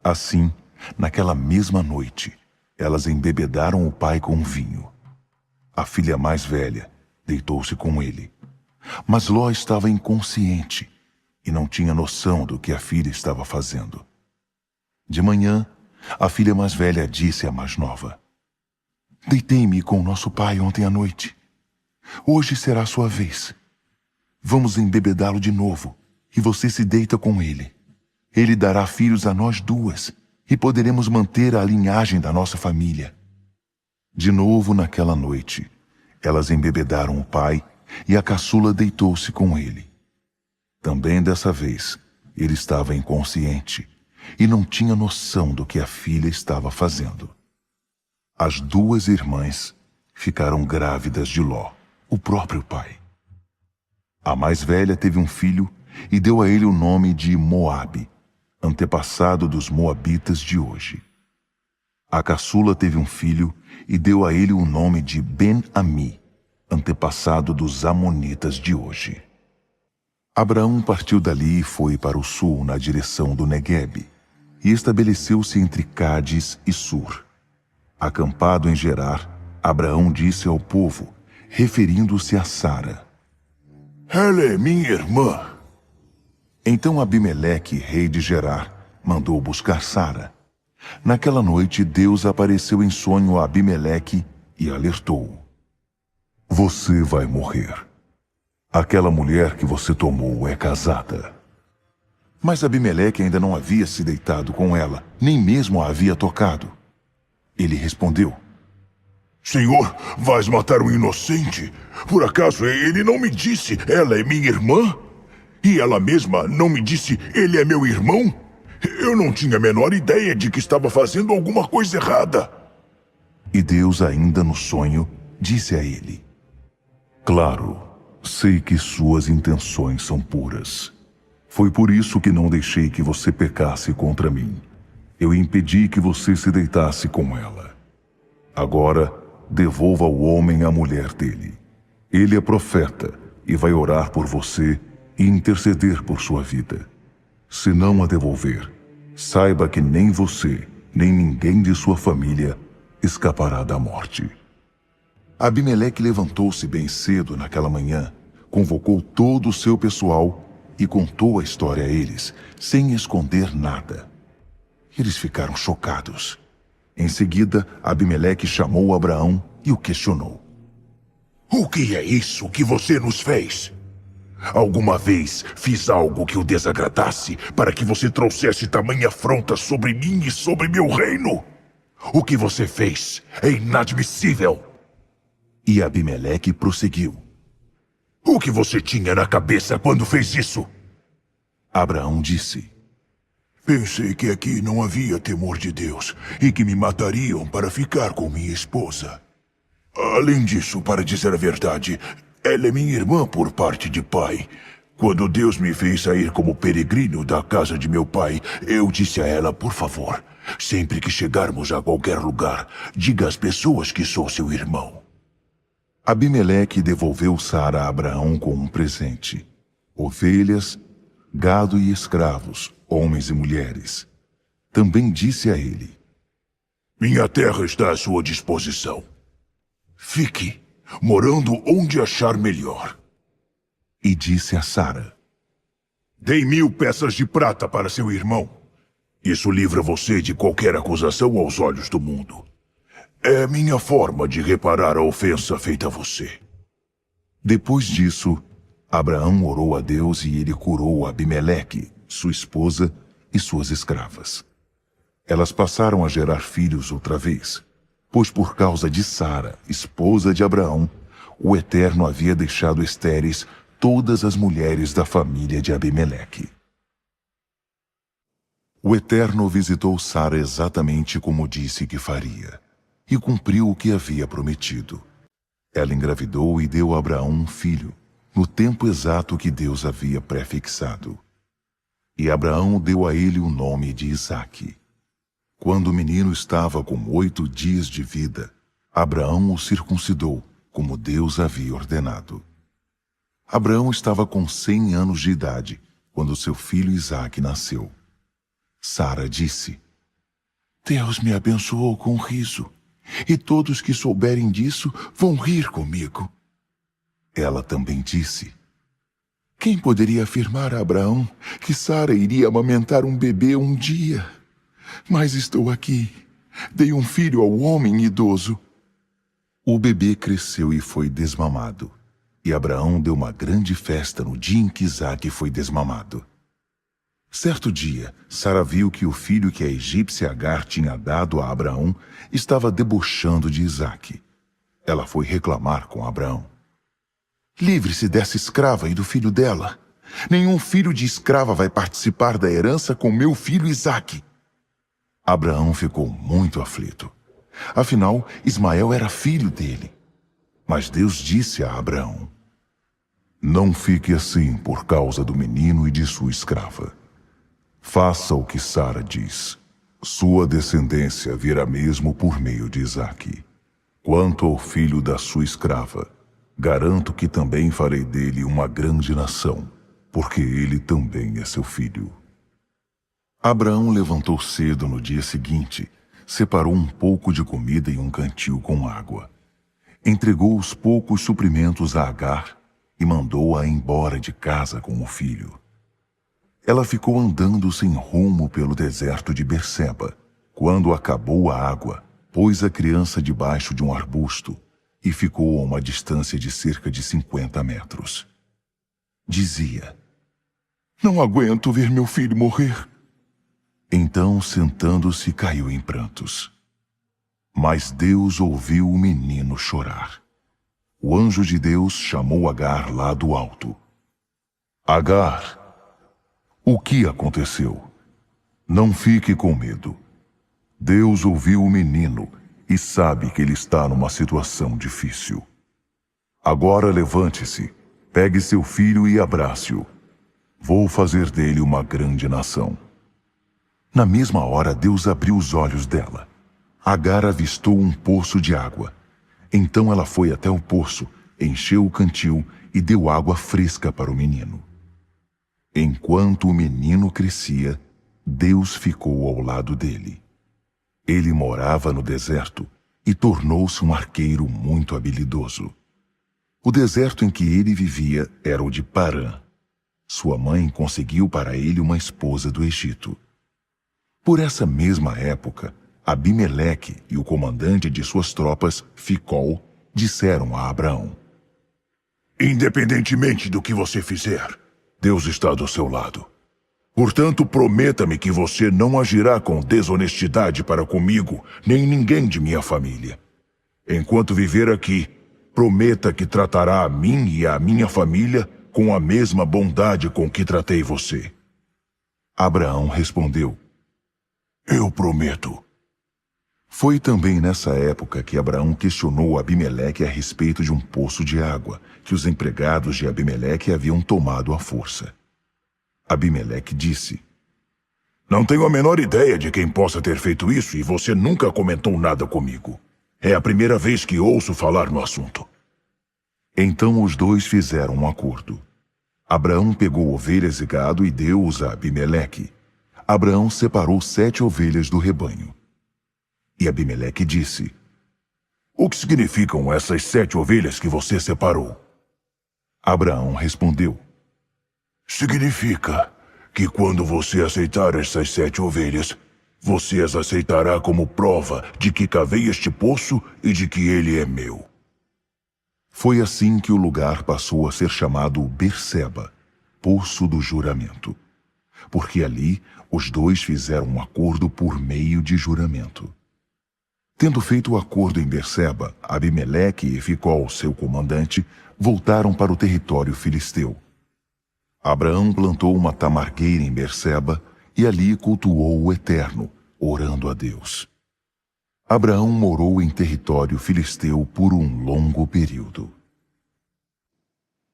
Assim, naquela mesma noite, elas embebedaram o pai com vinho. A filha mais velha deitou-se com ele. Mas Ló estava inconsciente e não tinha noção do que a filha estava fazendo. De manhã, a filha mais velha disse à mais nova: Deitei-me com nosso pai ontem à noite. Hoje será a sua vez. Vamos embebedá-lo de novo, e você se deita com ele. Ele dará filhos a nós duas, e poderemos manter a linhagem da nossa família. De novo naquela noite, elas embebedaram o pai, e a caçula deitou-se com ele. Também dessa vez, ele estava inconsciente, e não tinha noção do que a filha estava fazendo. As duas irmãs ficaram grávidas de Ló, o próprio pai. A mais velha teve um filho e deu a ele o nome de Moabe, antepassado dos moabitas de hoje. A caçula teve um filho e deu a ele o nome de Ben-Ami, antepassado dos amonitas de hoje. Abraão partiu dali e foi para o sul na direção do Neguebe, e estabeleceu-se entre Cádiz e Sur. Acampado em Gerar, Abraão disse ao povo, referindo-se a Sara: Ela é minha irmã. Então Abimeleque, rei de Gerar, mandou buscar Sara. Naquela noite, Deus apareceu em sonho a Abimeleque e alertou-o: Você vai morrer. Aquela mulher que você tomou é casada. Mas Abimeleque ainda não havia se deitado com ela, nem mesmo a havia tocado. Ele respondeu: Senhor, vais matar um inocente? Por acaso ele não me disse, ela é minha irmã? E ela mesma não me disse, ele é meu irmão? Eu não tinha a menor ideia de que estava fazendo alguma coisa errada. E Deus, ainda no sonho, disse a ele: Claro, sei que suas intenções são puras. Foi por isso que não deixei que você pecasse contra mim. Eu impedi que você se deitasse com ela. Agora, devolva ao homem a mulher dele. Ele é profeta e vai orar por você e interceder por sua vida. Se não a devolver, saiba que nem você, nem ninguém de sua família escapará da morte. Abimeleque levantou-se bem cedo naquela manhã, convocou todo o seu pessoal e contou a história a eles, sem esconder nada. Eles ficaram chocados. Em seguida, Abimeleque chamou Abraão e o questionou: O que é isso que você nos fez? Alguma vez fiz algo que o desagradasse para que você trouxesse tamanha afronta sobre mim e sobre meu reino? O que você fez é inadmissível. E Abimeleque prosseguiu: O que você tinha na cabeça quando fez isso? Abraão disse: Pensei que aqui não havia temor de Deus e que me matariam para ficar com minha esposa. Além disso, para dizer a verdade, ela é minha irmã por parte de pai. Quando Deus me fez sair como peregrino da casa de meu pai, eu disse a ela, por favor, sempre que chegarmos a qualquer lugar, diga às pessoas que sou seu irmão. Abimeleque devolveu Sara a Abraão com um presente: ovelhas, gado e escravos, homens e mulheres. Também disse a ele: Minha terra está à sua disposição. Fique, morando onde achar melhor. E disse a Sara: Dei 1000 peças de prata para seu irmão. Isso livra você de qualquer acusação aos olhos do mundo. É minha forma de reparar a ofensa feita a você. Depois disso, Abraão orou a Deus e ele curou Abimeleque, sua esposa e suas escravas. Elas passaram a gerar filhos outra vez, pois por causa de Sara, esposa de Abraão, o Eterno havia deixado estéreis todas as mulheres da família de Abimeleque. O Eterno visitou Sara exatamente como disse que faria, e cumpriu o que havia prometido. Ela engravidou e deu a Abraão um filho, no tempo exato que Deus havia prefixado. E Abraão deu a ele o nome de Isaque. Quando o menino estava com 8 dias de vida, Abraão o circuncidou, como Deus havia ordenado. Abraão estava com 100 anos de idade, quando seu filho Isaque nasceu. Sara disse: Deus me abençoou com riso, e todos que souberem disso vão rir comigo. Ela também disse: Quem poderia afirmar a Abraão que Sara iria amamentar um bebê um dia? Mas estou aqui. Dei um filho ao homem idoso. O bebê cresceu e foi desmamado. E Abraão deu uma grande festa no dia em que Isaque foi desmamado. Certo dia, Sara viu que o filho que a egípcia Agar tinha dado a Abraão estava debochando de Isaque. Ela foi reclamar com Abraão. Livre-se dessa escrava e do filho dela. Nenhum filho de escrava vai participar da herança com meu filho Isaque. Abraão ficou muito aflito. Afinal, Ismael era filho dele. Mas Deus disse a Abraão: Não fique assim por causa do menino e de sua escrava. Faça o que Sara diz. Sua descendência virá mesmo por meio de Isaque. Quanto ao filho da sua escrava, garanto que também farei dele uma grande nação, porque ele também é seu filho. Abraão levantou cedo no dia seguinte, separou um pouco de comida e um cantil com água. Entregou os poucos suprimentos a Agar e mandou-a embora de casa com o filho. Ela ficou andando sem rumo pelo deserto de Berseba. Quando acabou a água, pôs a criança debaixo de um arbusto e ficou a uma distância de cerca de 50 metros. Dizia: Não aguento ver meu filho morrer. Então, sentando-se, caiu em prantos. Mas Deus ouviu o menino chorar. O anjo de Deus chamou Agar lá do alto. Agar, o que aconteceu? Não fique com medo. Deus ouviu o menino e sabe que ele está numa situação difícil. Agora levante-se, pegue seu filho e abrace-o. Vou fazer dele uma grande nação. Na mesma hora, Deus abriu os olhos dela. Agar avistou um poço de água. Então ela foi até o poço, encheu o cantil e deu água fresca para o menino. Enquanto o menino crescia, Deus ficou ao lado dele. Ele morava no deserto e tornou-se um arqueiro muito habilidoso. O deserto em que ele vivia era o de Parã. Sua mãe conseguiu para ele uma esposa do Egito. Por essa mesma época, Abimeleque e o comandante de suas tropas, Ficol, disseram a Abraão: Independentemente do que você fizer, Deus está do seu lado. Portanto, prometa-me que você não agirá com desonestidade para comigo, nem ninguém de minha família. Enquanto viver aqui, prometa que tratará a mim e a minha família com a mesma bondade com que tratei você. Abraão respondeu: Eu prometo. Foi também nessa época que Abraão questionou Abimeleque a respeito de um poço de água que os empregados de Abimeleque haviam tomado à força. Abimeleque disse: Não tenho a menor ideia de quem possa ter feito isso e você nunca comentou nada comigo. É a primeira vez que ouço falar no assunto. Então os dois fizeram um acordo. Abraão pegou ovelhas e gado e deu-os a Abimeleque. Abraão separou 7 ovelhas do rebanho. E Abimeleque disse: O que significam essas 7 ovelhas que você separou? Abraão respondeu: Significa que quando você aceitar essas 7 ovelhas, você as aceitará como prova de que cavei este poço e de que ele é meu. Foi assim que o lugar passou a ser chamado Berseba, Poço do Juramento. Porque ali os dois fizeram um acordo por meio de juramento. Tendo feito o acordo em Berseba, Abimeleque e Ficol, seu comandante, voltaram para o território filisteu. Abraão plantou uma tamargueira em Berseba e ali cultuou o Eterno, orando a Deus. Abraão morou em território filisteu por um longo período.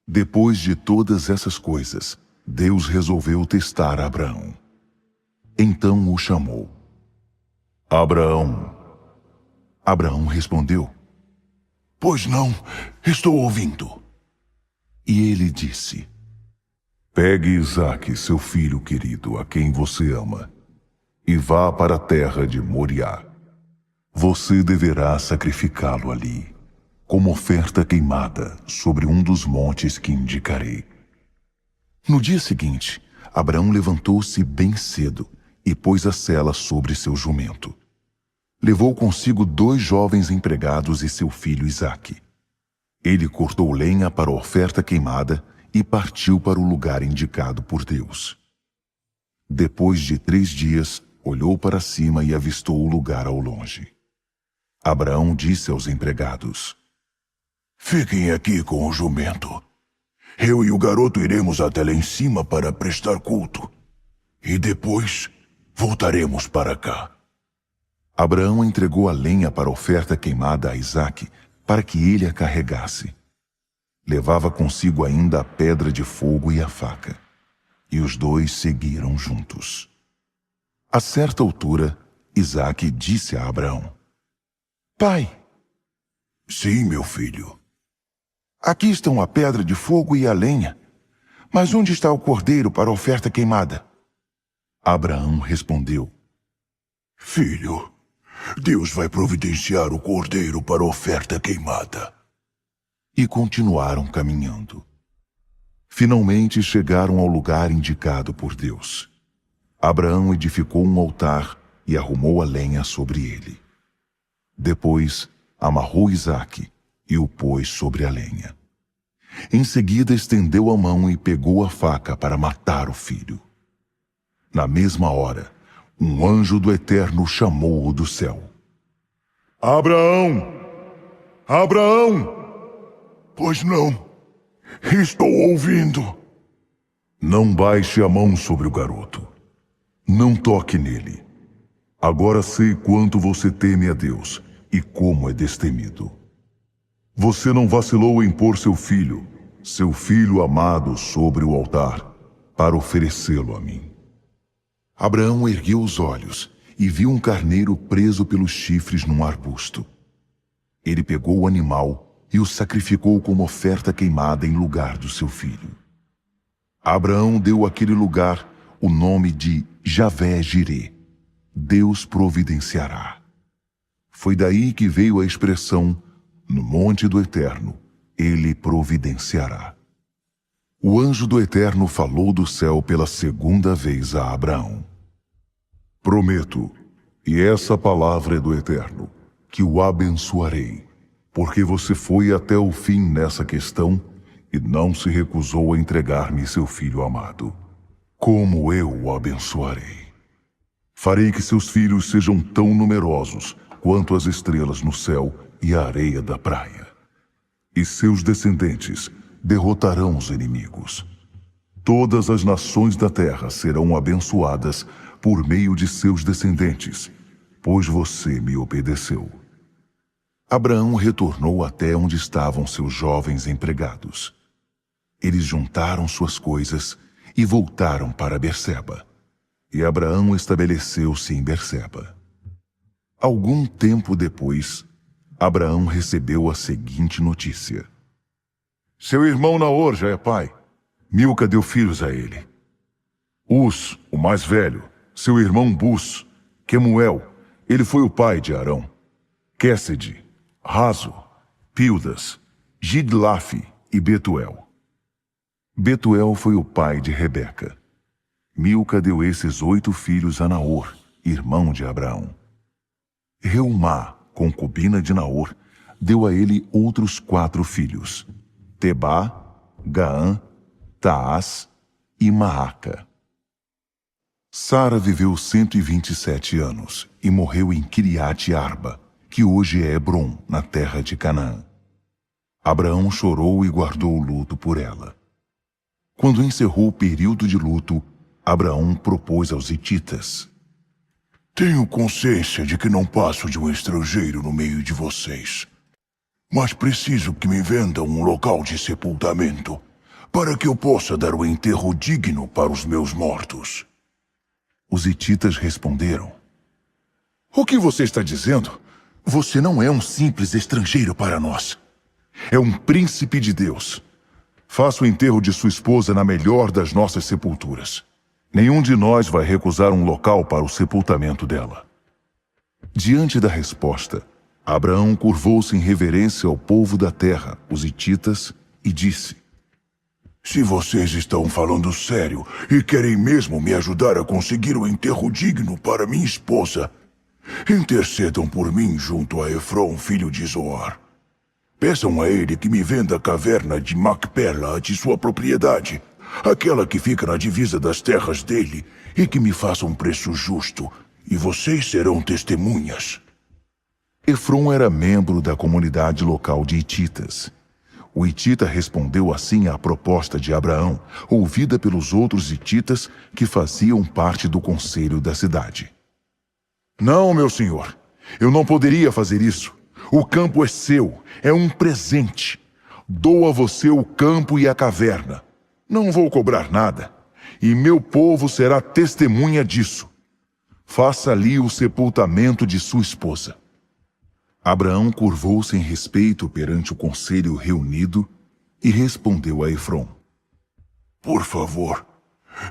Depois de todas essas coisas, Deus resolveu testar Abraão. Então o chamou. Abraão. Abraão respondeu: Pois não, estou ouvindo. E ele disse: Pegue Isaque, seu filho querido, a quem você ama, e vá para a terra de Moriá. Você deverá sacrificá-lo ali, como oferta queimada, sobre um dos montes que indicarei. No dia seguinte, Abraão levantou-se bem cedo e pôs a sela sobre seu jumento. Levou consigo 2 jovens empregados e seu filho Isaque. Ele cortou lenha para a oferta queimada e partiu para o lugar indicado por Deus. Depois de 3 dias, olhou para cima e avistou o lugar ao longe. Abraão disse aos empregados: Fiquem aqui com o jumento. Eu e o garoto iremos até lá em cima para prestar culto. E depois voltaremos para cá. Abraão entregou a lenha para a oferta queimada a Isaque, para que ele a carregasse. Levava consigo ainda a pedra de fogo e a faca. E os 2 seguiram juntos. A certa altura, Isaque disse a Abraão: Pai. Sim, meu filho. Aqui estão a pedra de fogo e a lenha. Mas onde está o cordeiro para a oferta queimada? Abraão respondeu: Filho, Deus vai providenciar o cordeiro para a oferta queimada. E continuaram caminhando. Finalmente chegaram ao lugar indicado por Deus. Abraão edificou um altar e arrumou a lenha sobre ele. Depois, amarrou Isaque e o pôs sobre a lenha. Em seguida, estendeu a mão e pegou a faca para matar o filho. Na mesma hora, um anjo do Eterno chamou-o do céu. Abraão! Abraão! Pois não, estou ouvindo. Não baixe a mão sobre o garoto. Não toque nele. Agora sei quanto você teme a Deus e como é destemido. Você não vacilou em pôr seu filho amado, sobre o altar, para oferecê-lo a mim. Abraão ergueu os olhos e viu um carneiro preso pelos chifres num arbusto. Ele pegou o animal e o sacrificou como oferta queimada em lugar do seu filho. Abraão deu àquele lugar o nome de Javé-Jirê, Deus providenciará. Foi daí que veio a expressão, no monte do Eterno, ele providenciará. O anjo do Eterno falou do céu pela 2ª vez a Abraão. Prometo, e essa palavra é do Eterno, que o abençoarei, porque você foi até o fim nessa questão e não se recusou a entregar-me seu filho amado. Como eu o abençoarei? Farei que seus filhos sejam tão numerosos quanto as estrelas no céu e a areia da praia. E seus descendentes derrotarão os inimigos. Todas as nações da terra serão abençoadas por meio de seus descendentes, pois você me obedeceu. Abraão retornou até onde estavam seus jovens empregados. Eles juntaram suas coisas e voltaram para Berseba. E Abraão estabeleceu-se em Berseba. Algum tempo depois, Abraão recebeu a seguinte notícia: seu irmão Naor já é pai. Milca deu filhos a ele. Uz, o mais velho, seu irmão Bus, Quemuel, ele foi o pai de Arão. Quésede, Razo, Pildas, Gidlafe e Betuel. Betuel foi o pai de Rebeca. Milca deu esses 8 filhos a Naor, irmão de Abraão. Reumá, concubina de Naor, deu a ele outros 4 filhos: Tebá, Gaã, Taás e Maaca. Sara viveu 127 anos e morreu em Kiriate Arba, que hoje é Hebrom, na terra de Canaã. Abraão chorou e guardou o luto por ela. Quando encerrou o período de luto, Abraão propôs aos hititas: Tenho consciência de que não passo de um estrangeiro no meio de vocês. Mas preciso que me vendam um local de sepultamento, para que eu possa dar um enterro digno para os meus mortos. Os hititas responderam: O que você está dizendo? Você não é um simples estrangeiro para nós. É um príncipe de Deus. Faça o enterro de sua esposa na melhor das nossas sepulturas. Nenhum de nós vai recusar um local para o sepultamento dela. Diante da resposta, Abraão curvou-se em reverência ao povo da terra, os hititas, e disse: Se vocês estão falando sério e querem mesmo me ajudar a conseguir um enterro digno para minha esposa, intercedam por mim junto a Efron, filho de Zoar. Peçam a ele que me venda a caverna de Macpela de sua propriedade, aquela que fica na divisa das terras dele, e que me faça um preço justo, e vocês serão testemunhas. Efron era membro da comunidade local de hititas. O hitita respondeu assim à proposta de Abraão, ouvida pelos outros hititas que faziam parte do conselho da cidade. Não, meu senhor, eu não poderia fazer isso. O campo é seu, é um presente. Dou a você o campo e a caverna. Não vou cobrar nada, e meu povo será testemunha disso. Faça ali o sepultamento de sua esposa. Abraão curvou-se em respeito perante o conselho reunido e respondeu a Efron: Por favor,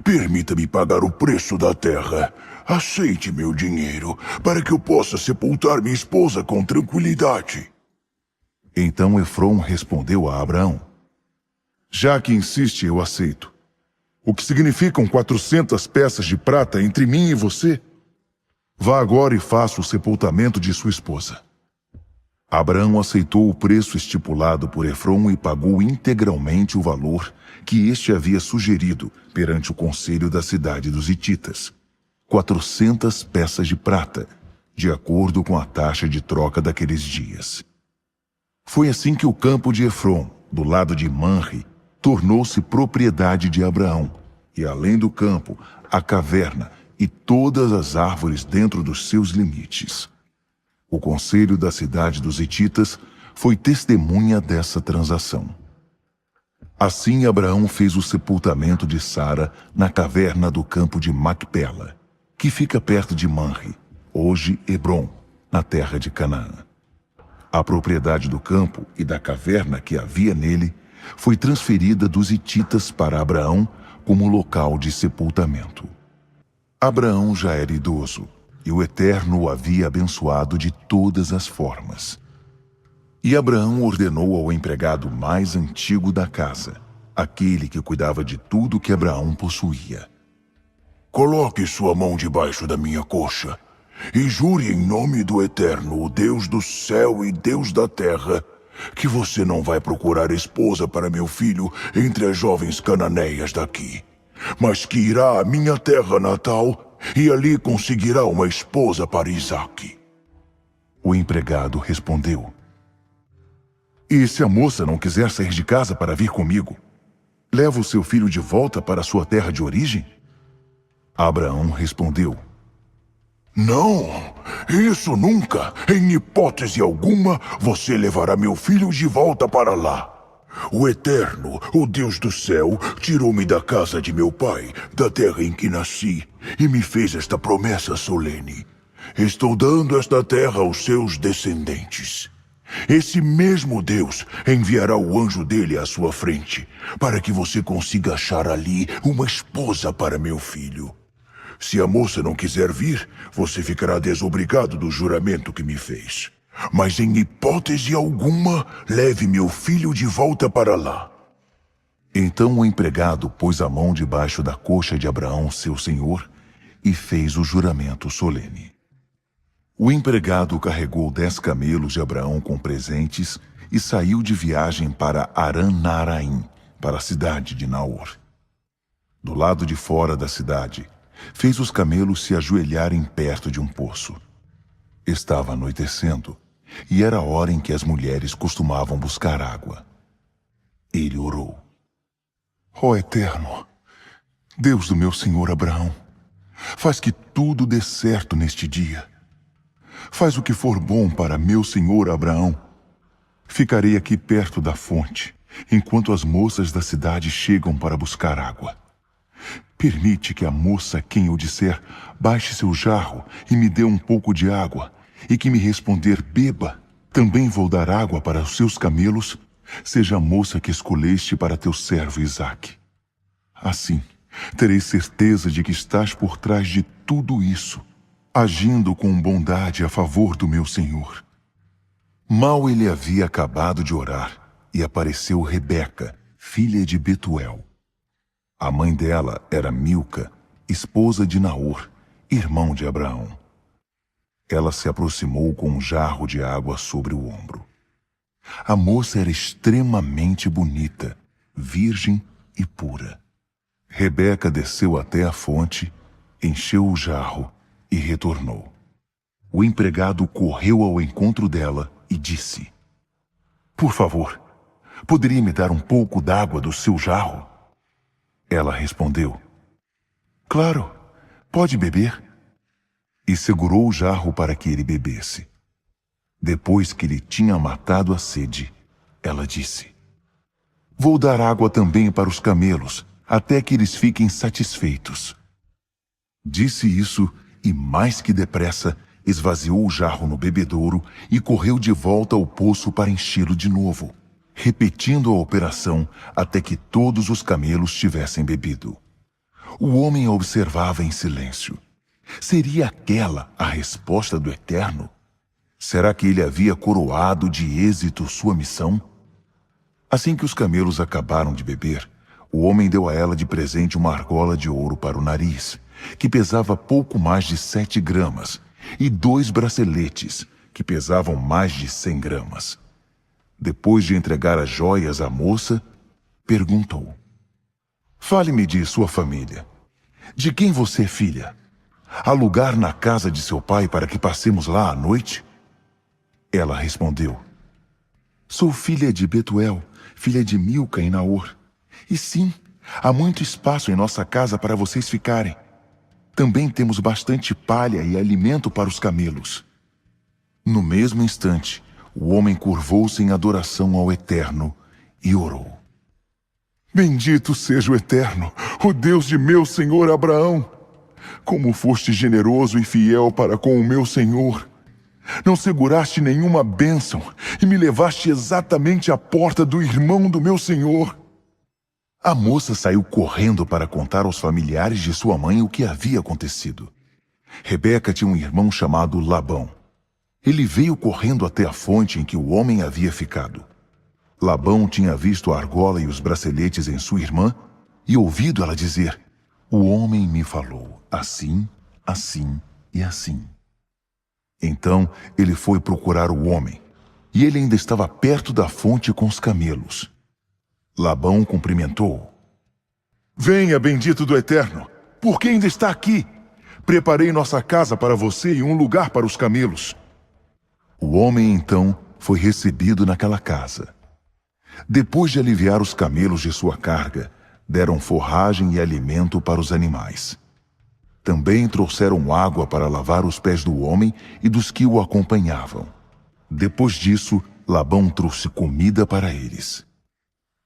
permita-me pagar o preço da terra. Aceite meu dinheiro, para que eu possa sepultar minha esposa com tranquilidade. Então Efron respondeu a Abraão: Já que insiste, eu aceito. O que significam 400 peças de prata entre mim e você? Vá agora e faça o sepultamento de sua esposa. Abraão aceitou o preço estipulado por Efron e pagou integralmente o valor que este havia sugerido perante o conselho da cidade dos hititas: 400 peças de prata, de acordo com a taxa de troca daqueles dias. Foi assim que o campo de Efron, do lado de Manre, tornou-se propriedade de Abraão, e além do campo, a caverna e todas as árvores dentro dos seus limites. O conselho da cidade dos hititas foi testemunha dessa transação. Assim Abraão fez o sepultamento de Sara na caverna do campo de Macpela, que fica perto de Manre, hoje Hebrom, na terra de Canaã. A propriedade do campo e da caverna que havia nele foi transferida dos hititas para Abraão como local de sepultamento. Abraão já era idoso, e o Eterno o havia abençoado de todas as formas. E Abraão ordenou ao empregado mais antigo da casa, aquele que cuidava de tudo que Abraão possuía: Coloque sua mão debaixo da minha coxa e jure em nome do Eterno, o Deus do céu e Deus da terra, que você não vai procurar esposa para meu filho entre as jovens cananeias daqui, mas que irá à minha terra natal e ali conseguirá uma esposa para Isaque. O empregado respondeu: E se a moça não quiser sair de casa para vir comigo, leva o seu filho de volta para sua terra de origem? Abraão respondeu: Não, isso nunca, em hipótese alguma, você levará meu filho de volta para lá. O Eterno, o Deus do céu, tirou-me da casa de meu pai, da terra em que nasci, e me fez esta promessa solene: estou dando esta terra aos seus descendentes. Esse mesmo Deus enviará o anjo dele à sua frente, para que você consiga achar ali uma esposa para meu filho. Se a moça não quiser vir, você ficará desobrigado do juramento que me fez. Mas em hipótese alguma, leve meu filho de volta para lá. Então o empregado pôs a mão debaixo da coxa de Abraão, seu senhor, e fez o juramento solene. O empregado carregou 10 camelos de Abraão com presentes e saiu de viagem para Aran-Naraim, para a cidade de Naor. Do lado de fora da cidade, fez os camelos se ajoelharem perto de um poço. Estava anoitecendo, e era a hora em que as mulheres costumavam buscar água. Ele orou: Ó Eterno, Deus do meu senhor Abraão, Faz que tudo dê certo neste dia. Faz o que for bom para meu senhor Abraão. Ficarei aqui perto da fonte, enquanto as moças da cidade chegam para buscar água. Permite que a moça a quem eu disser, baixe seu jarro e me dê um pouco de água, e que me responder, beba, também vou dar água para os seus camelos, seja a moça que escolheste para teu servo Isaque. Assim, terei certeza de que estás por trás de tudo isso, agindo com bondade a favor do meu senhor. Mal ele havia acabado de orar, e apareceu Rebeca, filha de Betuel. A mãe dela era Milca, esposa de Naor, irmão de Abraão. Ela se aproximou com um jarro de água sobre o ombro. A moça era extremamente bonita, virgem e pura. Rebeca desceu até a fonte, encheu o jarro e retornou. O empregado correu ao encontro dela e disse: "Por favor, poderia me dar um pouco d'água do seu jarro?" Ela respondeu: "Claro, pode beber." E segurou o jarro para que ele bebesse. Depois que lhe tinha matado a sede, ela disse: "Vou dar água também para os camelos, até que eles fiquem satisfeitos." Disse isso e, mais que depressa, esvaziou o jarro no bebedouro e correu de volta ao poço para enchê-lo de novo, repetindo a operação até que todos os camelos tivessem bebido. O homem a observava em silêncio. Seria aquela a resposta do Eterno? Será que ele havia coroado de êxito sua missão? Assim que os camelos acabaram de beber, o homem deu a ela de presente uma argola de ouro para o nariz, que pesava pouco mais de 7 gramas, e 2 braceletes, que pesavam mais de 100 gramas. Depois de entregar as joias à moça, perguntou: "Fale-me de sua família. De quem você é filha? Há lugar na casa de seu pai para que passemos lá à noite?" Ela respondeu: "Sou filha de Betuel, filha de Milca e Naor. E sim, há muito espaço em nossa casa para vocês ficarem. Também temos bastante palha e alimento para os camelos." No mesmo instante, o homem curvou-se em adoração ao Eterno e orou: "Bendito seja o Eterno, o Deus de meu senhor Abraão. Como foste generoso e fiel para com o meu senhor. Não seguraste nenhuma bênção e me levaste exatamente à porta do irmão do meu senhor." A moça saiu correndo para contar aos familiares de sua mãe o que havia acontecido. Rebeca tinha um irmão chamado Labão. Ele veio correndo até a fonte em que o homem havia ficado. Labão tinha visto a argola e os braceletes em sua irmã e ouvido ela dizer: "O homem me falou assim, assim e assim." Então ele foi procurar o homem, e ele ainda estava perto da fonte com os camelos. Labão cumprimentou-o: "Venha, bendito do Eterno, por que ainda está aqui? Preparei nossa casa para você e um lugar para os camelos." O homem então foi recebido naquela casa. Depois de aliviar os camelos de sua carga, deram forragem e alimento para os animais. Também trouxeram água para lavar os pés do homem e dos que o acompanhavam. Depois disso, Labão trouxe comida para eles.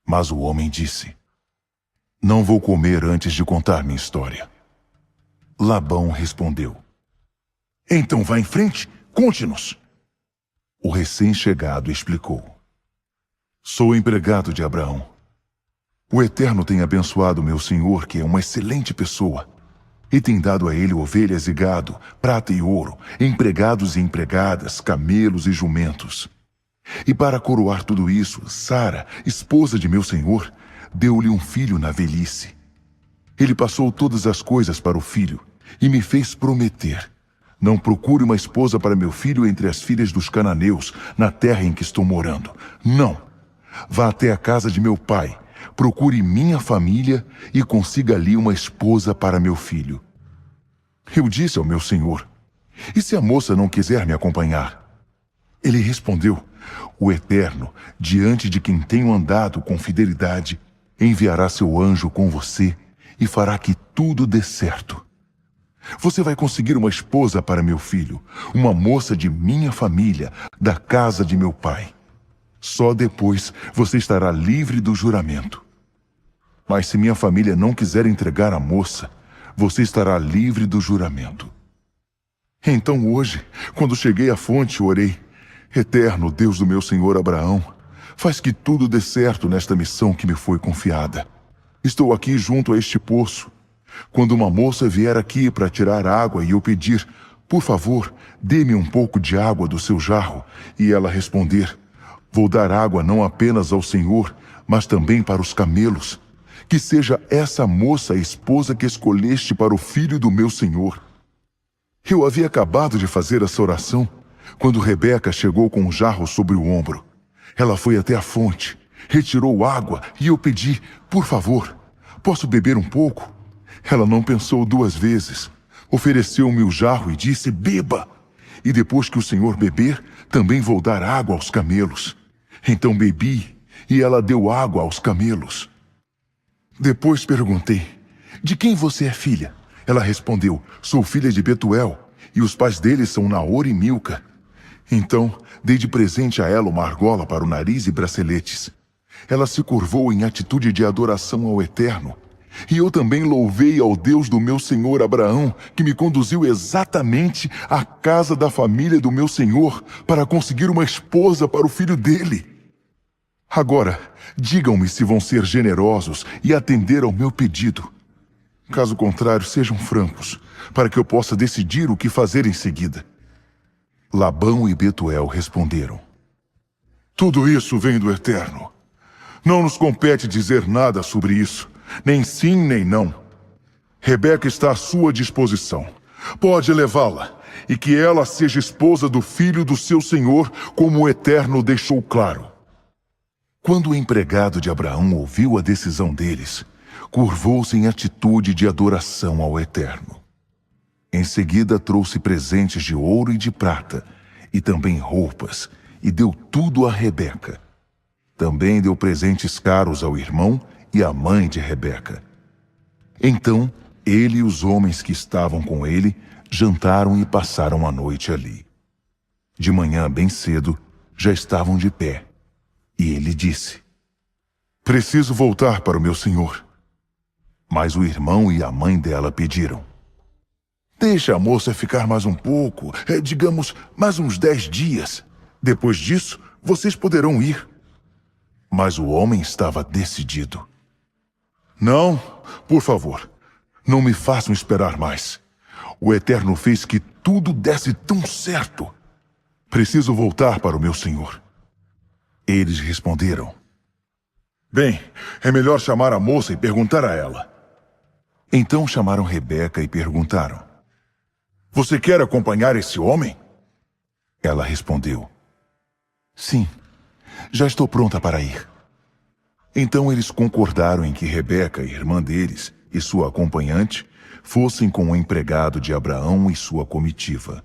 Mas o homem disse: "Não vou comer antes de contar minha história." Labão respondeu: "Então vá em frente, conte-nos." O recém-chegado explicou: "Sou empregado de Abraão. O Eterno tem abençoado meu senhor, que é uma excelente pessoa, e tem dado a ele ovelhas e gado, prata e ouro, empregados e empregadas, camelos e jumentos. E para coroar tudo isso, Sara, esposa de meu senhor, deu-lhe um filho na velhice. Ele passou todas as coisas para o filho e me fez prometer: não procure uma esposa para meu filho entre as filhas dos cananeus, na terra em que estou morando. Não. Vá até a casa de meu pai, procure minha família e consiga ali uma esposa para meu filho." Eu disse ao meu senhor: "E se a moça não quiser me acompanhar?" Ele respondeu: "O Eterno, diante de quem tenho andado com fidelidade, enviará seu anjo com você e fará que tudo dê certo." Você vai conseguir uma esposa para meu filho, uma moça de minha família, da casa de meu pai. Só depois você estará livre do juramento. Mas se minha família não quiser entregar a moça, você estará livre do juramento. Então hoje, quando cheguei à fonte, orei: Eterno Deus do meu senhor Abraão, faz que tudo dê certo nesta missão que me foi confiada. Estou aqui junto a este poço. Quando uma moça vier aqui para tirar água e eu pedir: por favor, dê-me um pouco de água do seu jarro, e ela responder: vou dar água não apenas ao Senhor, mas também para os camelos. Que seja essa moça a esposa que escolheste para o filho do meu senhor. Eu havia acabado de fazer essa oração quando Rebeca chegou com um jarro sobre o ombro. Ela foi até a fonte, retirou água e eu pedi: por favor, posso beber um pouco? Ela não pensou duas vezes. Ofereceu-me o jarro e disse: beba. E depois que o senhor beber, também vou dar água aos camelos. Então bebi e ela deu água aos camelos. Depois perguntei: de quem você é filha? Ela respondeu: sou filha de Betuel, e os pais deles são Naor e Milca. Então dei de presente a ela uma argola para o nariz e braceletes. Ela se curvou em atitude de adoração ao Eterno. E eu também louvei ao Deus do meu senhor Abraão, que me conduziu exatamente à casa da família do meu senhor para conseguir uma esposa para o filho dele. Agora, digam-me se vão ser generosos e atender ao meu pedido. Caso contrário, sejam francos, para que eu possa decidir o que fazer em seguida. Labão e Betuel responderam: tudo isso vem do Eterno. Não nos compete dizer nada sobre isso, nem sim nem não. Rebeca está à sua disposição. Pode levá-la, e que ela seja esposa do filho do seu senhor, como o Eterno deixou claro. Quando o empregado de Abraão ouviu a decisão deles, curvou-se em atitude de adoração ao Eterno. Em seguida trouxe presentes de ouro e de prata, e também roupas, e deu tudo a Rebeca. Também deu presentes caros ao irmão e à mãe de Rebeca. Então, ele e os homens que estavam com ele jantaram e passaram a noite ali. De manhã, bem cedo, já estavam de pé. E ele disse: preciso voltar para o meu senhor. Mas o irmão e a mãe dela pediram: deixa a moça ficar mais um pouco, digamos, mais uns 10 dias. Depois disso, vocês poderão ir. Mas o homem estava decidido. Não, por favor, não me façam esperar mais. O Eterno fez que tudo desse tão certo. Preciso voltar para o meu senhor. Eles responderam: bem, é melhor chamar a moça e perguntar a ela. Então chamaram Rebeca e perguntaram: você quer acompanhar esse homem? Ela respondeu: sim, já estou pronta para ir. Então eles concordaram em que Rebeca, irmã deles, e sua acompanhante fossem com o empregado de Abraão e sua comitiva.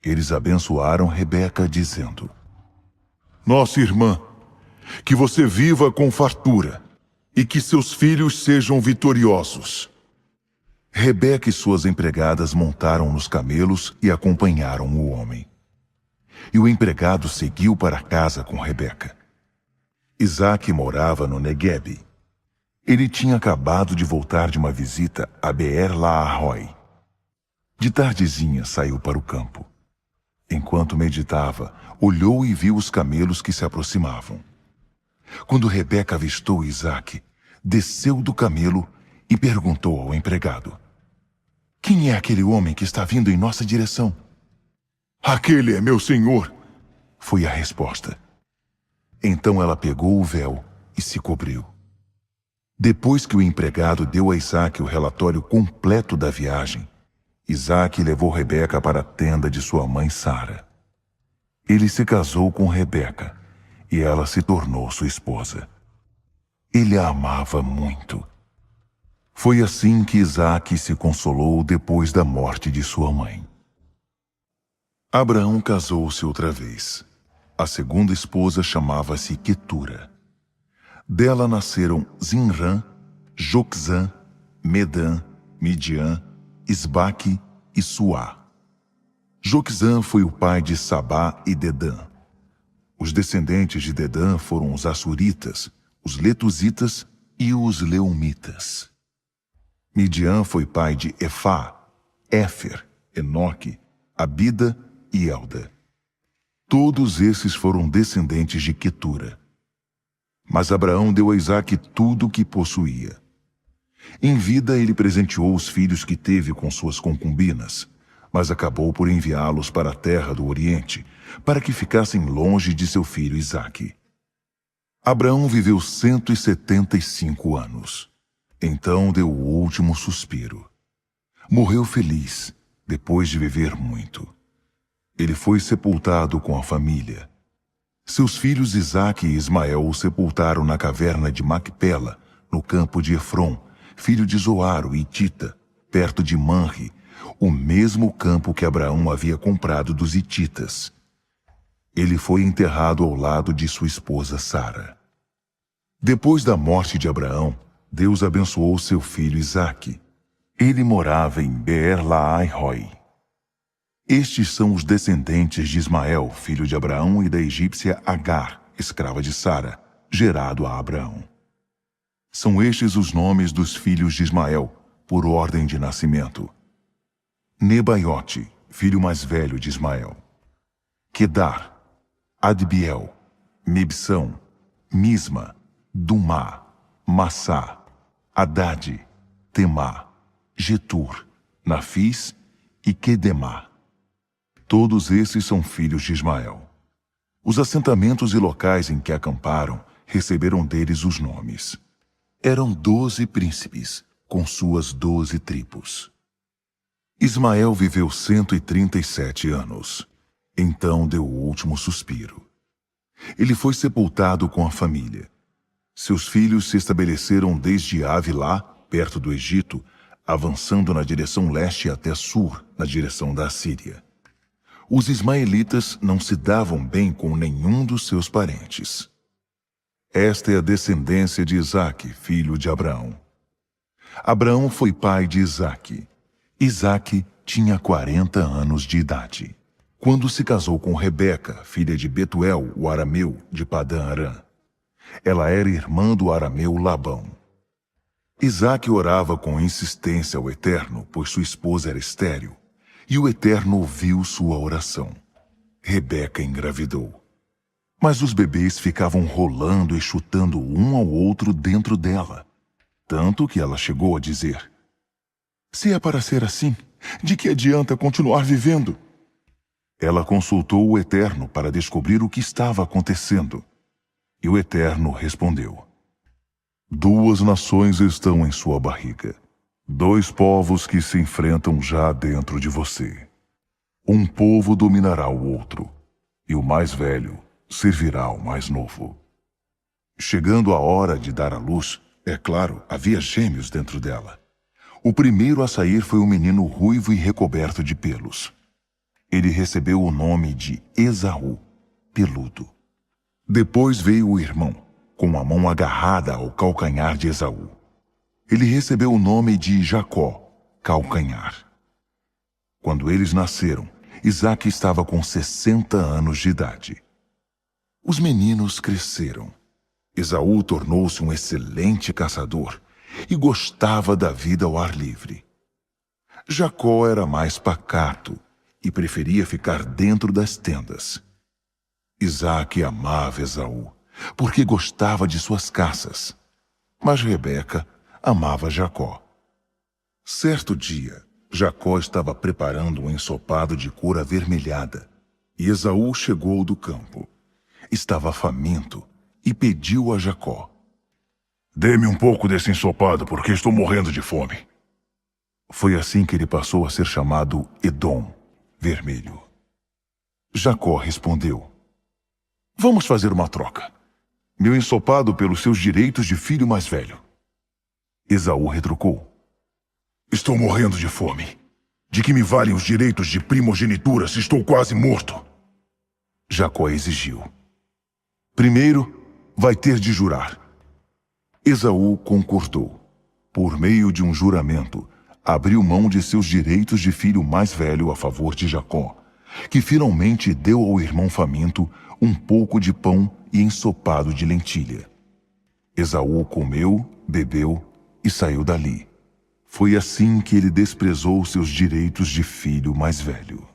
Eles abençoaram Rebeca, dizendo: nossa irmã, que você viva com fartura, e que seus filhos sejam vitoriosos. Rebeca e suas empregadas montaram nos camelos e acompanharam o homem. E o empregado seguiu para casa com Rebeca. Isaque morava no Neguebe. Ele tinha acabado de voltar de uma visita a Beer-la-Arroi. De tardezinha saiu para o campo. Enquanto meditava, olhou e viu os camelos que se aproximavam. Quando Rebeca avistou Isaque, desceu do camelo e perguntou ao empregado: quem é aquele homem que está vindo em nossa direção? Aquele é meu senhor, foi a resposta. Então ela pegou o véu e se cobriu. Depois que o empregado deu a Isaque o relatório completo da viagem, Isaque levou Rebeca para a tenda de sua mãe Sara. Ele se casou com Rebeca e ela se tornou sua esposa. Ele a amava muito. Foi assim que Isaque se consolou depois da morte de sua mãe. Abraão casou-se outra vez. A segunda esposa chamava-se Quetura. Dela nasceram Zinrã, Joquzã, Medã, Midian Isbaque e Suá. Joquizã foi o pai de Sabá e Dedã. Os descendentes de Dedã foram os Assuritas, os Letuzitas e os Leumitas. Midian foi pai de Efá, Éfer, Enoque, Abida e Elda. Todos esses foram descendentes de Quetura. Mas Abraão deu a Isaque tudo o que possuía. Em vida ele presenteou os filhos que teve com suas concubinas, mas acabou por enviá-los para a terra do Oriente, para que ficassem longe de seu filho Isaque. Abraão viveu 175 anos. Então deu o último suspiro. Morreu feliz, depois de viver muito. Ele foi sepultado com a família. Seus filhos Isaque e Ismael o sepultaram na caverna de Macpela, no campo de Efron, filho de Zoar, o Hitita, perto de Manre, o mesmo campo que Abraão havia comprado dos hititas. Ele foi enterrado ao lado de sua esposa Sara. Depois da morte de Abraão, Deus abençoou seu filho Isaque. Ele morava em Beer-Lahai-Roi. Estes são os descendentes de Ismael, filho de Abraão, e da egípcia Agar, escrava de Sara, gerado a Abraão. São estes os nomes dos filhos de Ismael, por ordem de nascimento: Nebaiote, filho mais velho de Ismael; Quedar, Adbiel, Mibsão, Misma, Dumá, Massá, Hadade, Temá, Getur, Nafis e Quedemá. Todos esses são filhos de Ismael. Os assentamentos e locais em que acamparam receberam deles os nomes. Eram 12 príncipes, com suas 12 tribos. Ismael viveu 137 anos. Então deu o último suspiro. Ele foi sepultado com a família. Seus filhos se estabeleceram desde Avilá, perto do Egito, avançando na direção leste até Sur, na direção da Assíria. Os ismaelitas não se davam bem com nenhum dos seus parentes. Esta é a descendência de Isaque, filho de Abraão. Abraão foi pai de Isaque. Isaque tinha 40 anos de idade, quando se casou com Rebeca, filha de Betuel, o arameu, de Padã-Arã. Ela era irmã do arameu Labão. Isaque orava com insistência ao Eterno, pois sua esposa era estéril, e o Eterno ouviu sua oração. Rebeca engravidou. Mas os bebês ficavam rolando e chutando um ao outro dentro dela, tanto que ela chegou a dizer: "Se é para ser assim, de que adianta continuar vivendo?" Ela consultou o Eterno para descobrir o que estava acontecendo. E o Eterno respondeu: "2 nações estão em sua barriga, 2 povos que se enfrentam já dentro de você. Um povo dominará o outro, e o mais velho servirá ao mais novo." Chegando a hora de dar à luz, é claro, havia gêmeos dentro dela. O primeiro a sair foi um menino ruivo e recoberto de pelos. Ele recebeu o nome de Esaú, peludo. Depois veio o irmão, com a mão agarrada ao calcanhar de Esaú. Ele recebeu o nome de Jacó, calcanhar. Quando eles nasceram, Isaque estava com 60 anos de idade. Os meninos cresceram. Esaú tornou-se um excelente caçador e gostava da vida ao ar livre. Jacó era mais pacato e preferia ficar dentro das tendas. Isaque amava Esaú, porque gostava de suas caças. Mas Rebeca amava Jacó. Certo dia, Jacó estava preparando um ensopado de cor avermelhada, e Esaú chegou do campo. Estava faminto e pediu a Jacó: "Dê-me um pouco desse ensopado, porque estou morrendo de fome." Foi assim que ele passou a ser chamado Edom, vermelho. Jacó respondeu: "Vamos fazer uma troca. Meu ensopado pelos seus direitos de filho mais velho." Esaú retrucou: "Estou morrendo de fome. De que me valem os direitos de primogenitura se estou quase morto?" Jacó exigiu: "Primeiro, vai ter de jurar." Esaú concordou. Por meio de um juramento, abriu mão de seus direitos de filho mais velho a favor de Jacó, que finalmente deu ao irmão faminto um pouco de pão e ensopado de lentilha. Esaú comeu, bebeu e saiu dali. Foi assim que ele desprezou seus direitos de filho mais velho.